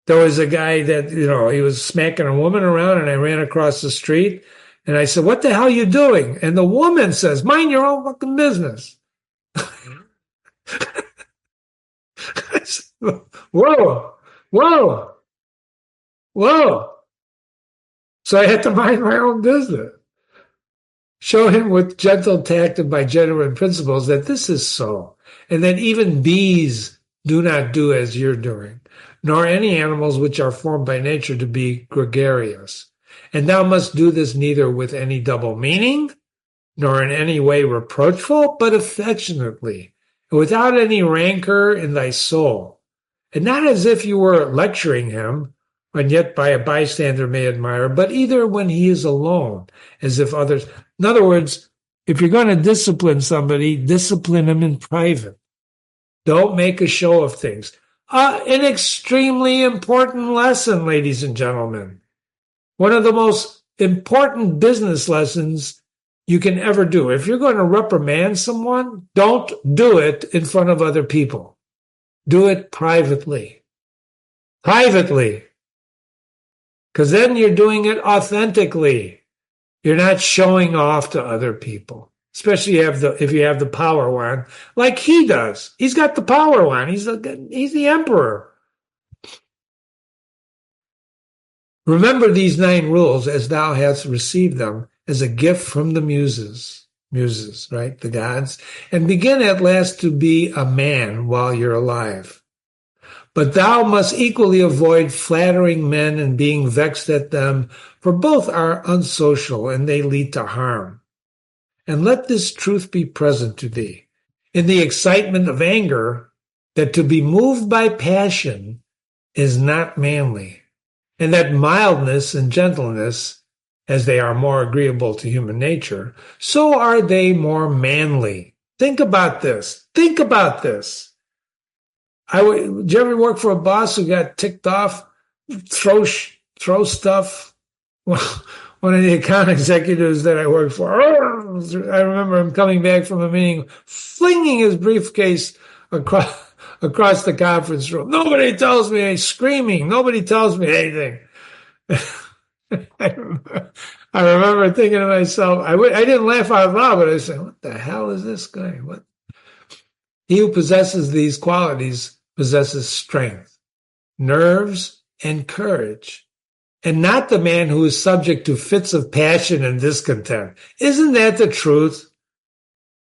There was a guy that, he was smacking a woman around and I ran across the street and I said, what the hell are you doing? And the woman says, mind your own fucking business. I said, whoa. So I had to mind my own business. Show him with gentle tact and by genuine principles that this is so, and that even bees do not do as you're doing, nor any animals which are formed by nature to be gregarious. And thou must do this neither with any double meaning, nor in any way reproachful, but affectionately, and without any rancor in thy soul, and not as if you were lecturing him, and yet by a bystander may admire, but either when he is alone, as if others. In other words, if you're going to discipline somebody, discipline him in private. Don't make a show of things. An extremely important lesson, ladies and gentlemen. One of the most important business lessons you can ever do. If you're going to reprimand someone, don't do it in front of other people. Do it privately. Privately. Because then you're doing it authentically. You're not showing off to other people, especially if you have the power one, like he does. He's got the power one. He's the emperor. Remember these 9 rules as thou hast received them as a gift from the muses, right, the gods, and begin at last to be a man while you're alive. But thou must equally avoid flattering men and being vexed at them, for both are unsocial and they lead to harm. And let this truth be present to thee, in the excitement of anger, that to be moved by passion is not manly, and that mildness and gentleness, as they are more agreeable to human nature, so are they more manly. Think about this. Think about this. Did you ever work for a boss who got ticked off, throw stuff? Well, one of the account executives that I worked for, I remember him coming back from a meeting, flinging his briefcase across the conference room. Nobody tells me, screaming. Nobody tells me anything. I remember thinking to myself, I didn't laugh out loud, but I said, what the hell is this guy? What? He who possesses these qualities possesses strength, nerves, and courage, and not the man who is subject to fits of passion and discontent. Isn't that the truth?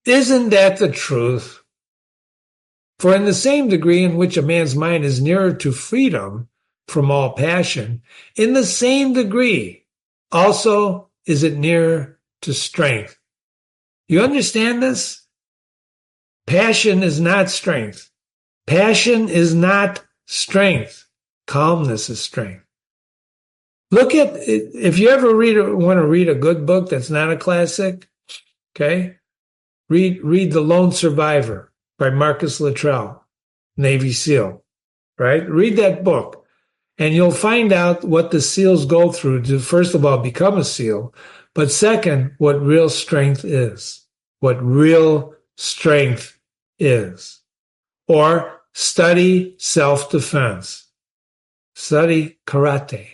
Isn't that the truth? For in the same degree in which a man's mind is nearer to freedom from all passion, in the same degree also is it nearer to strength. You understand this? Passion is not strength. Passion is not strength. Calmness is strength. Look at, if you ever want to read a good book that's not a classic, okay, read The Lone Survivor by Marcus Luttrell, Navy SEAL, right? Read that book, and you'll find out what the SEALs go through to, first of all, become a SEAL, but second, what real strength is. What real strength is. Or study self-defense. Study karate.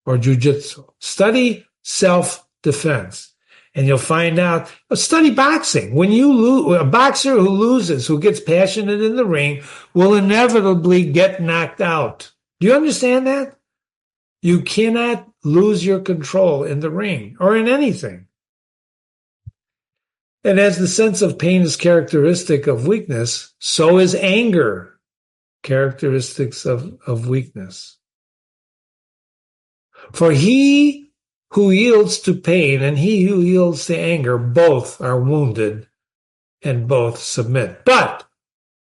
or jujitsu. Study self-defense. And you'll find out, study boxing. When you lose, a boxer who loses, who gets passionate in the ring, will inevitably get knocked out. Do you understand that? You cannot lose your control in the ring or in anything. And as the sense of pain is characteristic of weakness, so is anger characteristics of weakness. For he who yields to pain and he who yields to anger, both are wounded and both submit. But,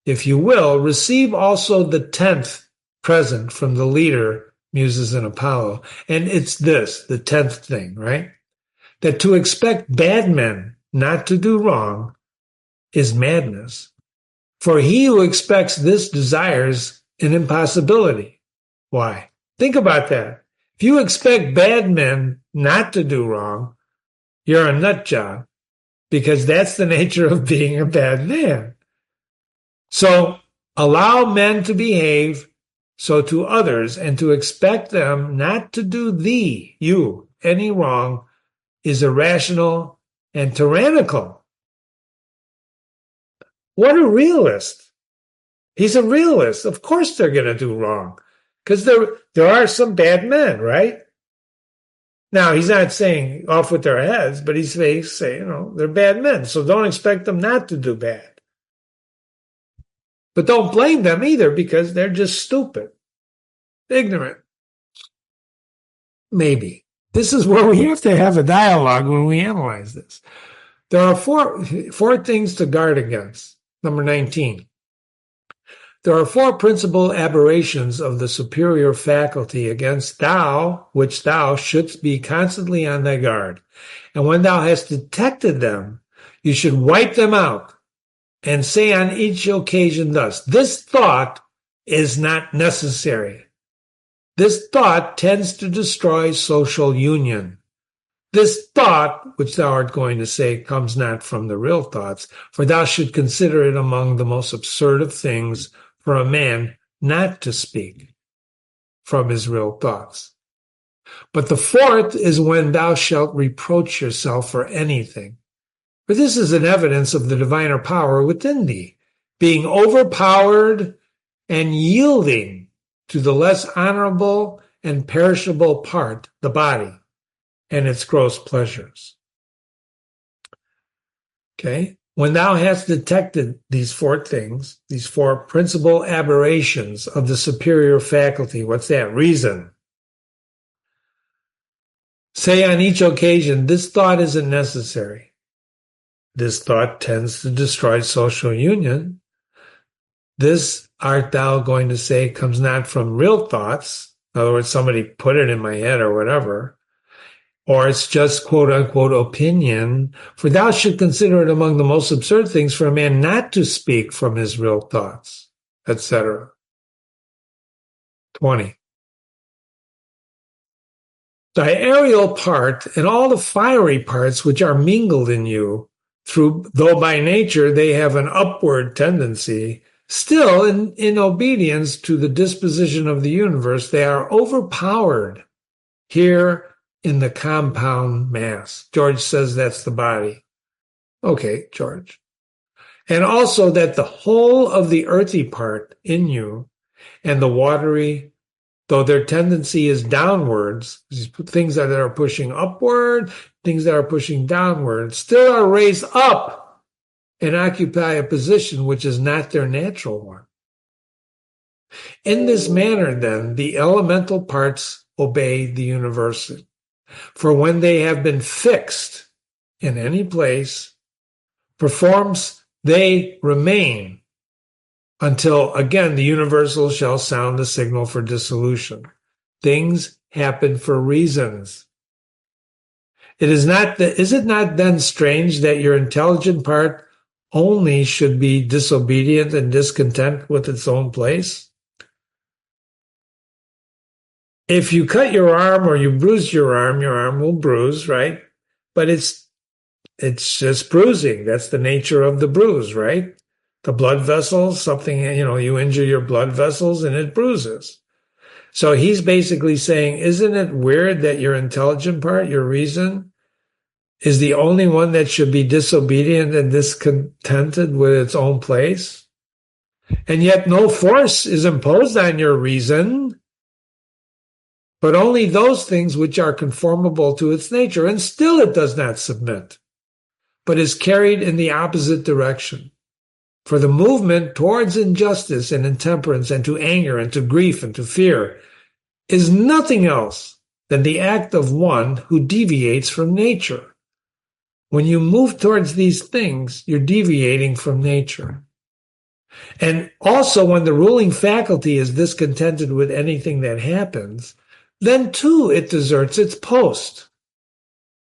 if you will, receive also the 10th present from the leader, Muses and Apollo. And it's this, the 10th thing, right? That to expect bad men not to do wrong is madness. For he who expects this desires an impossibility. Why? Think about that. If you expect bad men not to do wrong, you're a nut job, because that's the nature of being a bad man. So allow men to behave so to others, and to expect them not to do you, any wrong is irrational and tyrannical. What a realist. He's a realist. Of course they're going to do wrong, because there are some bad men, right? Now, he's not saying off with their heads, but he's saying, they're bad men, so don't expect them not to do bad. But don't blame them either, because they're just stupid, ignorant. Maybe. This is where we have to have a dialogue when we analyze this. There are four things to guard against. Number 19. There are four principal aberrations of the superior faculty against which thou shouldst be constantly on thy guard. And when thou hast detected them, you should wipe them out and say on each occasion thus, this thought is not necessary. This thought tends to destroy social union. This thought, which thou art going to say, comes not from the real thoughts, for thou should consider it among the most absurd of things for a man not to speak from his real thoughts. But the fourth is when thou shalt reproach yourself for anything. For this is an evidence of the diviner power within thee, being overpowered and yielding to the less honorable and perishable part, the body, and its gross pleasures. Okay? When thou hast detected these four things, these four principal aberrations of the superior faculty, what's that? Reason. Say on each occasion, this thought isn't necessary. This thought tends to destroy social union. This, art thou going to say, comes not from real thoughts. In other words, somebody put it in my head or whatever. Or it's just quote-unquote opinion, for thou should consider it among the most absurd things for a man not to speak from his real thoughts, etc. 20. Thy aerial part and all the fiery parts which are mingled in you, though by nature they have an upward tendency, still in obedience to the disposition of the universe, they are overpowered here in the compound mass. George says that's the body. Okay, George. And also that the whole of the earthy part in you and the watery, though their tendency is downwards, things that are pushing upward, things that are pushing downward, still are raised up and occupy a position which is not their natural one. In this manner, then, the elemental parts obey the universal. For when they have been fixed in any place, performs they remain until, again, the universal shall sound the signal for dissolution. Things happen for reasons. Is it not then strange that your intelligent part only should be disobedient and discontent with its own place? If you cut your arm or you bruise your arm will bruise, right? But it's just bruising. That's the nature of the bruise, right? The blood vessels, something, you injure your blood vessels and it bruises. So he's basically saying, isn't it weird that your intelligent part, your reason, is the only one that should be disobedient and discontented with its own place? And yet no force is imposed on your reason, but only those things which are conformable to its nature, and still it does not submit, but is carried in the opposite direction. For the movement towards injustice and intemperance and to anger and to grief and to fear is nothing else than the act of one who deviates from nature. When you move towards these things, you're deviating from nature. And also when the ruling faculty is discontented with anything that happens, then too it deserts its post.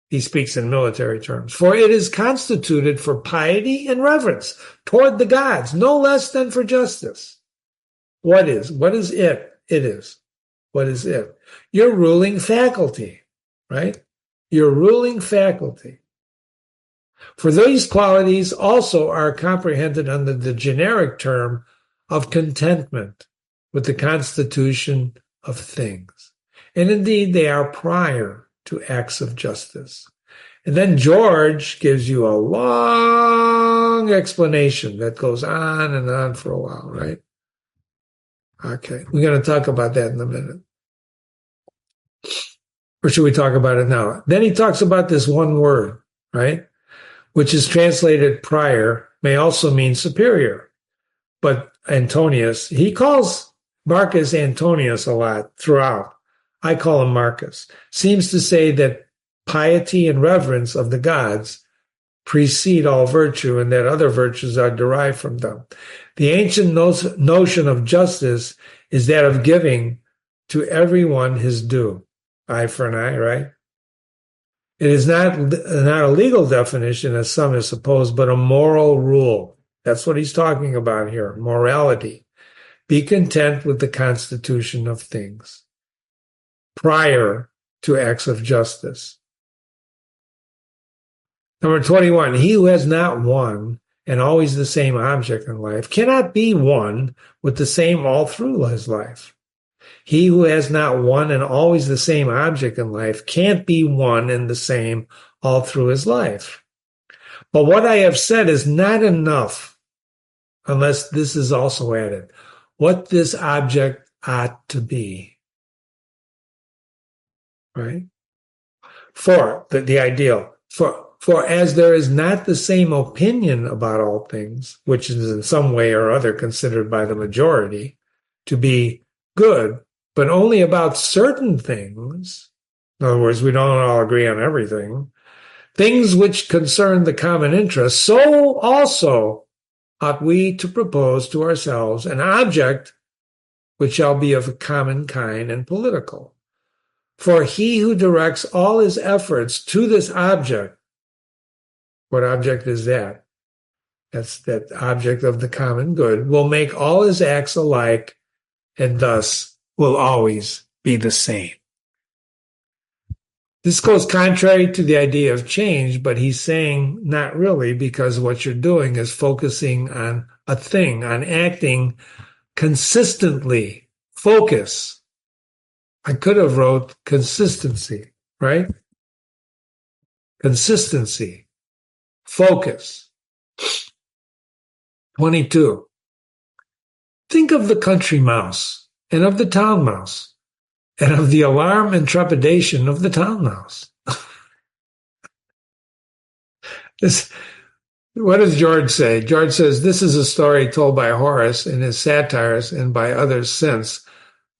He speaks in military terms. For it is constituted for piety and reverence toward the gods, no less than for justice. What is? What is it? It is. What is it? Your ruling faculty, right? Your ruling faculty. For these qualities also are comprehended under the generic term of contentment with the constitution of things. And indeed, they are prior to acts of justice. And then George gives you a long explanation that goes on and on for a while, right? Okay, we're going to talk about that in a minute. Or should we talk about it now? Then he talks about this one word, right? Which is translated prior, may also mean superior. But Antonius, he calls Marcus Antonius a lot throughout. I call him Marcus. Seems to say that piety and reverence of the gods precede all virtue and that other virtues are derived from them. The ancient notion of justice is that of giving to everyone his due. Eye for an eye, right? It is not a legal definition, as some have supposed, but a moral rule. That's what he's talking about here, morality. Be content with the constitution of things prior to acts of justice. Number 21, he who has not one and always the same object in life cannot be one with the same all through his life. He who has not one and always the same object in life can't be one and the same all through his life. But what I have said is not enough unless this is also added. What this object ought to be. Right? For the ideal. For as there is not the same opinion about all things, which is in some way or other considered by the majority to be good, but only about certain things, in other words, we don't all agree on everything, things which concern the common interest, so also ought we to propose to ourselves an object which shall be of a common kind and political. For he who directs all his efforts to this object, what object is that? That's that object of the common good, will make all his acts alike and thus will always be the same. This goes contrary to the idea of change, but he's saying not really, because what you're doing is focusing on a thing, on acting consistently. Focus. I could have wrote consistency, right? Consistency. Focus. 22. Think of the country mouse and of the town mouse and of the alarm and trepidation of the town mouse. What does George say? George says, this is a story told by Horace in his satires and by others since,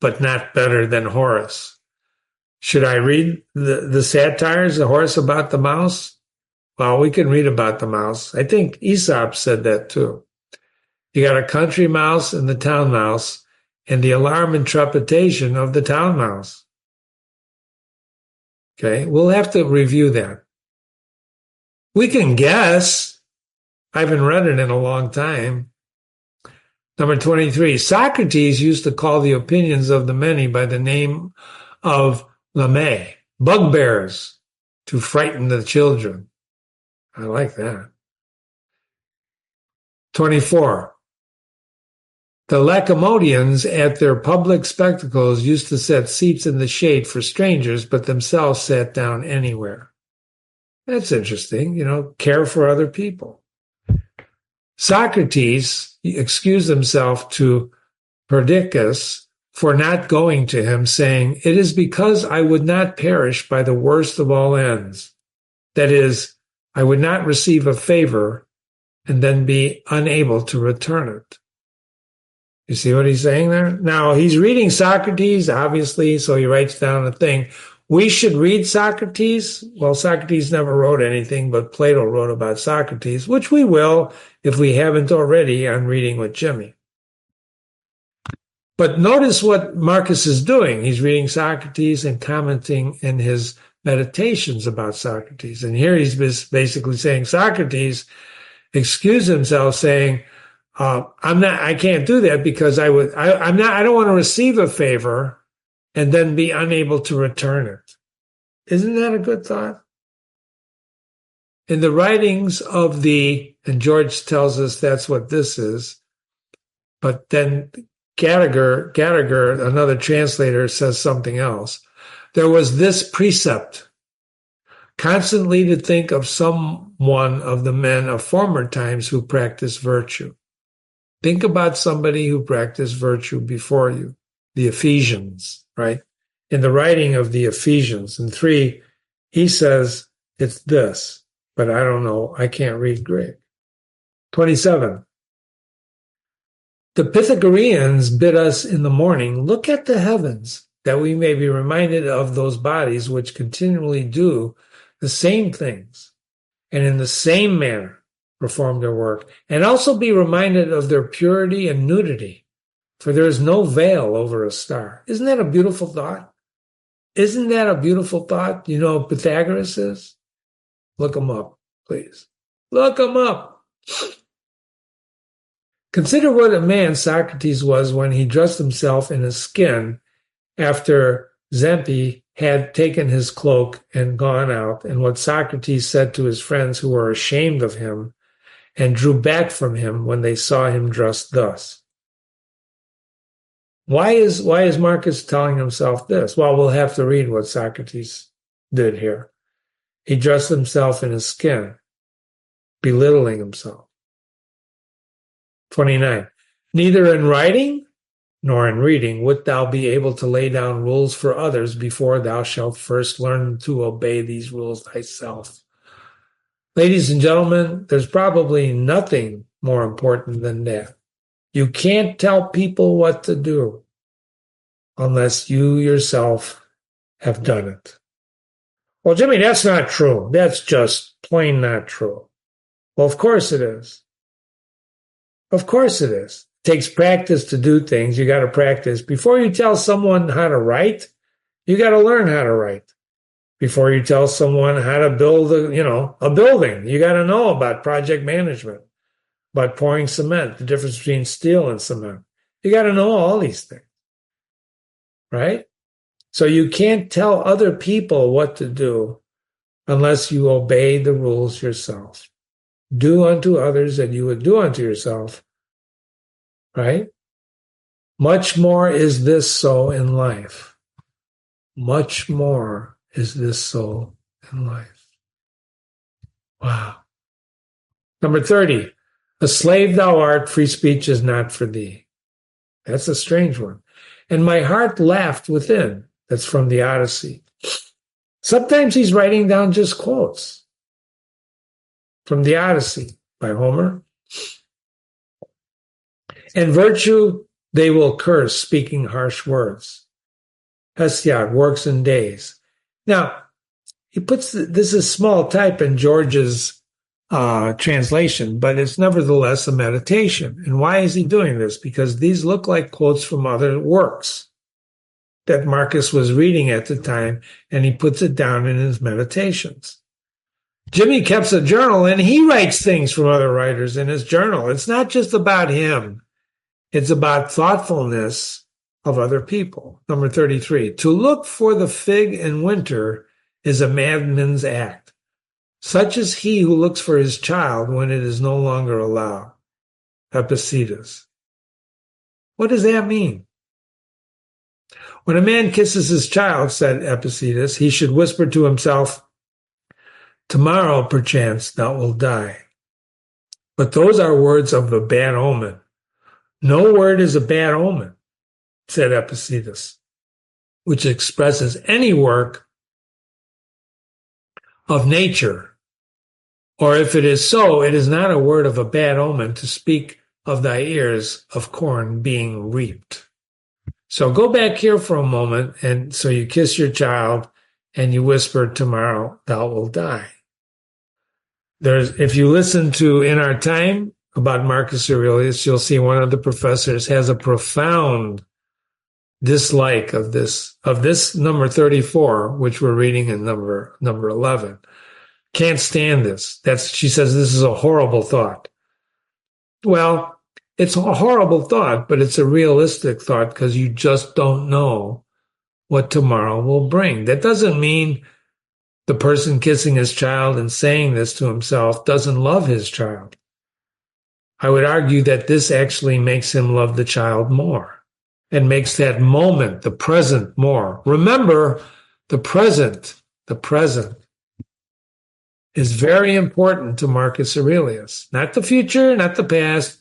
but not better than Horace. Should I read the satires of Horace about the mouse? Well, we can read about the mouse. I think Aesop said that too. You got a country mouse and the town mouse and the alarm and trepidation of the town mouse. Okay, we'll have to review that. We can guess. I haven't read it in a long time. Number 23, Socrates used to call the opinions of the many by the name of lame, bugbears, to frighten the children. I like that. 24. The Lacedaemonians at their public spectacles used to set seats in the shade for strangers, but themselves sat down anywhere. That's interesting, care for other people. Socrates excused himself to Perdiccas for not going to him, saying, "It is because I would not perish by the worst of all ends. That is, I would not receive a favor and then be unable to return it." You see what he's saying there? Now, he's reading Socrates, obviously, so he writes down a thing. We should read Socrates. Well, Socrates never wrote anything, but Plato wrote about Socrates, which we will, if we haven't already, on Reading with Jimmy. But notice what Marcus is doing. He's reading Socrates and commenting in his meditations about Socrates. And here he's basically saying Socrates excused himself, saying, I can't do that because I don't want to receive a favor and then be unable to return it. Isn't that a good thought? In the writings of and George tells us that's what this is, but then Gallagher, another translator, says something else. There was this precept: constantly to think of some one of the men of former times who practiced virtue. Think about somebody who practiced virtue before you, the Ephesians, right? In the writing of the Ephesians, in 3, he says it's this, but I don't know. I can't read Greek. 27. The Pythagoreans bid us in the morning, look at the heavens, that we may be reminded of those bodies which continually do the same things, and in the same manner perform their work, and also be reminded of their purity and nudity, for there is no veil over a star. Isn't that a beautiful thought? Isn't that a beautiful thought? You know who Pythagoras is? Look him up, please. Look him up. Consider what a man Socrates was when he dressed himself in his skin after Xanthe had taken his cloak and gone out, and what Socrates said to his friends who were ashamed of him and drew back from him when they saw him dressed thus. Why is Marcus telling himself this? Well, we'll have to read what Socrates did here. He dressed himself in his skin, belittling himself. 29. Neither in writing nor in reading wilt thou be able to lay down rules for others before thou shalt first learn to obey these rules thyself. Ladies and gentlemen, there's probably nothing more important than that. You can't tell people what to do unless you yourself have done it. Well, Jimmy, that's not true. That's just plain not true. Well, of course it is. Of course it is. It takes practice to do things. You got to practice. Before you tell someone how to write, you got to learn how to write. Before you tell someone how to build a building, you got to know about project management, about pouring cement, the difference between steel and cement. You got to know all these things, right? So you can't tell other people what to do unless you obey the rules yourself. Do unto others as you would do unto yourself, right? Much more is this so in life. Much more is this so in life. Wow. Number 30, a slave thou art, free speech is not for thee. That's a strange one. And my heart laughed within. That's from the Odyssey. Sometimes he's writing down just quotes from the Odyssey by Homer. And virtue they will curse, speaking harsh words. Hesiod works in days. Now, he puts this is small type in George's translation, but it's nevertheless a meditation. And why is he doing this? Because these look like quotes from other works that Marcus was reading at the time, and he puts it down in his meditations. Jimmy keeps a journal, and he writes things from other writers in his journal. It's not just about him. It's about thoughtfulness of other people. Number 33, to look for the fig in winter is a madman's act. Such is he who looks for his child when it is no longer allowed. Epictetus. What does that mean? When a man kisses his child, said Epictetus, he should whisper to himself, tomorrow, perchance, thou wilt die. But those are words of a bad omen. No word is a bad omen, said Epictetus, which expresses any work of nature. Or if it is so, it is not a word of a bad omen to speak of thy ears of corn being reaped. So go back here for a moment, and so you kiss your child and you whisper, tomorrow thou wilt die. If you listen to In Our Time about Marcus Aurelius, you'll see one of the professors has a profound dislike of this number 34, which we're reading in number 11. Can't stand this. She says this is a horrible thought. Well, it's a horrible thought, but it's a realistic thought because you just don't know what tomorrow will bring. That doesn't mean the person kissing his child and saying this to himself doesn't love his child. I would argue that this actually makes him love the child more and makes that moment, the present, more. Remember, the present is very important to Marcus Aurelius. Not the future, not the past,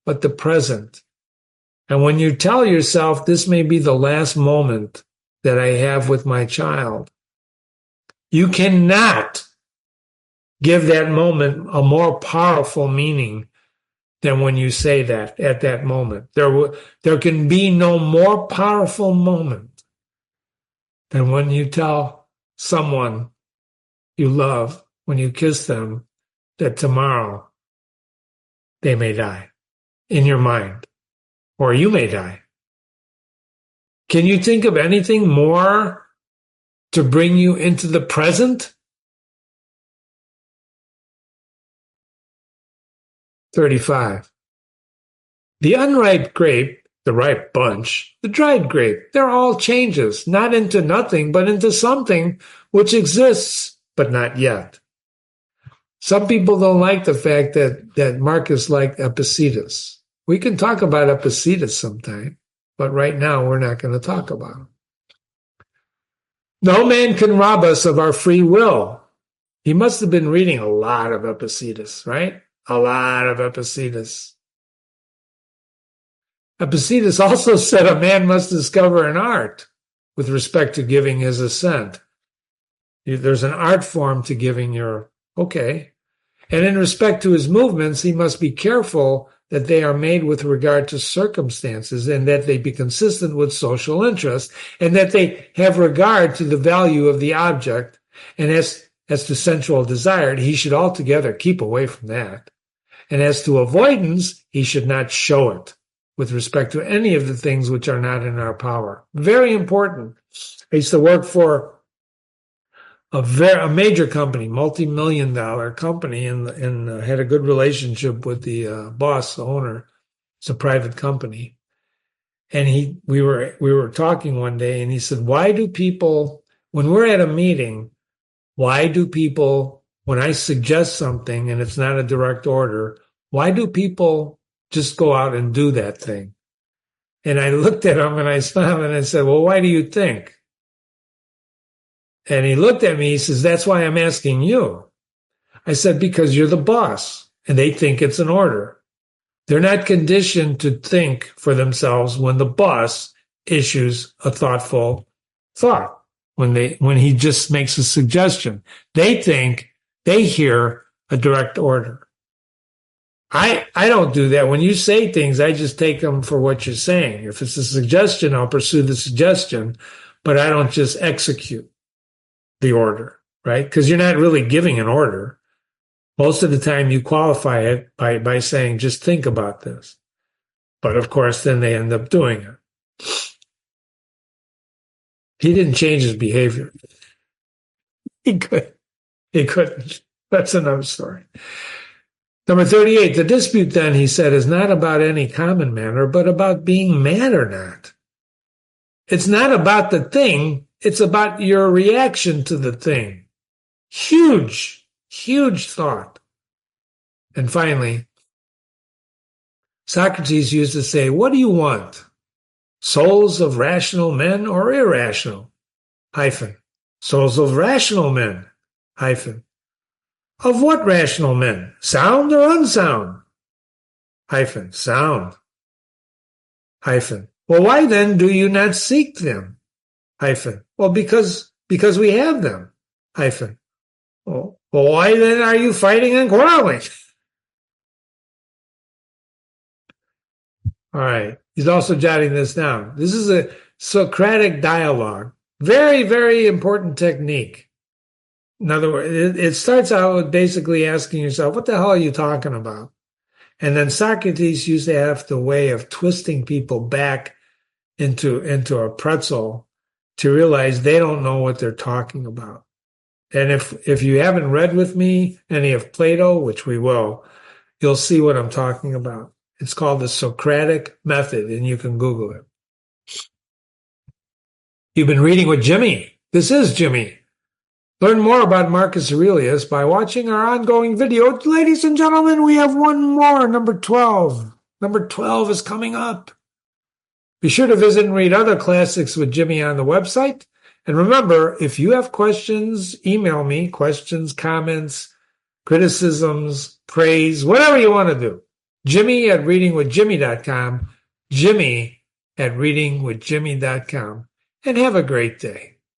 but the present. And when you tell yourself this may be the last moment that I have with my child, you cannot give that moment a more powerful meaning than when you say that at that moment. There can be no more powerful moment than when you tell someone you love, when you kiss them, that tomorrow they may die in your mind, or you may die. Can you think of anything more to bring you into the present? 35. The unripe grape, the ripe bunch, the dried grape, they're all changes, not into nothing, but into something which exists, but not yet. Some people don't like the fact that Marcus liked Epictetus. We can talk about Epictetus sometime, but right now we're not going to talk about him. No man can rob us of our free will. He must have been reading a lot of Epictetus, right? A lot of Epictetus. Epictetus also said a man must discover an art with respect to giving his assent. There's an art form to giving your okay. And in respect to his movements, he must be careful that they are made with regard to circumstances and that they be consistent with social interest and that they have regard to the value of the object. And as to sensual desire, he should altogether keep away from that. And as to avoidance, he should not show it with respect to any of the things which are not in our power. Very important. I used to work for a major company, multi-million-dollar company, and had a good relationship with the boss, the owner. It's a private company, and we were talking one day, and he said, "Why do people, when we're at a meeting, why do people, when I suggest something and it's not a direct order, why do people just go out and do that thing?" And I looked at him and I smiled and I said, "Well, why do you think?" And he looked at me, he says, "That's why I'm asking you." I said, "Because you're the boss and they think it's an order. They're not conditioned to think for themselves when the boss issues a thoughtful thought, when he just makes a suggestion. They hear a direct order. I don't do that. When you say things, I just take them for what you're saying. If it's a suggestion, I'll pursue the suggestion, but I don't just execute the order, right? Because you're not really giving an order. Most of the time you qualify it by saying, just think about this. But of course, then they end up doing it. He didn't change his behavior. He couldn't. That's another story. Number 38, the dispute then, he said, is not about any common matter, but about being mad or not. It's not about the thing. It's about your reaction to the thing. Huge, huge thought. And finally, Socrates used to say, what do you want? Souls of rational men or irrational? Hyphen. Souls of rational men. Hyphen. Of what rational men? Sound or unsound? Hyphen. Sound. Hyphen. Well, why then do you not seek them? Hyphen. Well, because we have them. Hyphen. Well, why then are you fighting and quarreling? All right. He's also jotting this down. This is a Socratic dialogue. Very, very important technique. In other words, it starts out with basically asking yourself, what the hell are you talking about? And then Socrates used to have the way of twisting people back into a pretzel to realize they don't know what they're talking about. And if you haven't read with me any of Plato, which we will, you'll see what I'm talking about. It's called the Socratic method, and you can Google it. You've been reading with Jimmy. This is Jimmy. Learn more about Marcus Aurelius by watching our ongoing video. Ladies and gentlemen, we have one more, number 12. Number 12 is coming up. Be sure to visit and read other classics with Jimmy on the website. And remember, if you have questions, email me, questions, comments, criticisms, praise, whatever you want to do. Jimmy@readingwithjimmy.com, Jimmy@readingwithjimmy.com. And have a great day.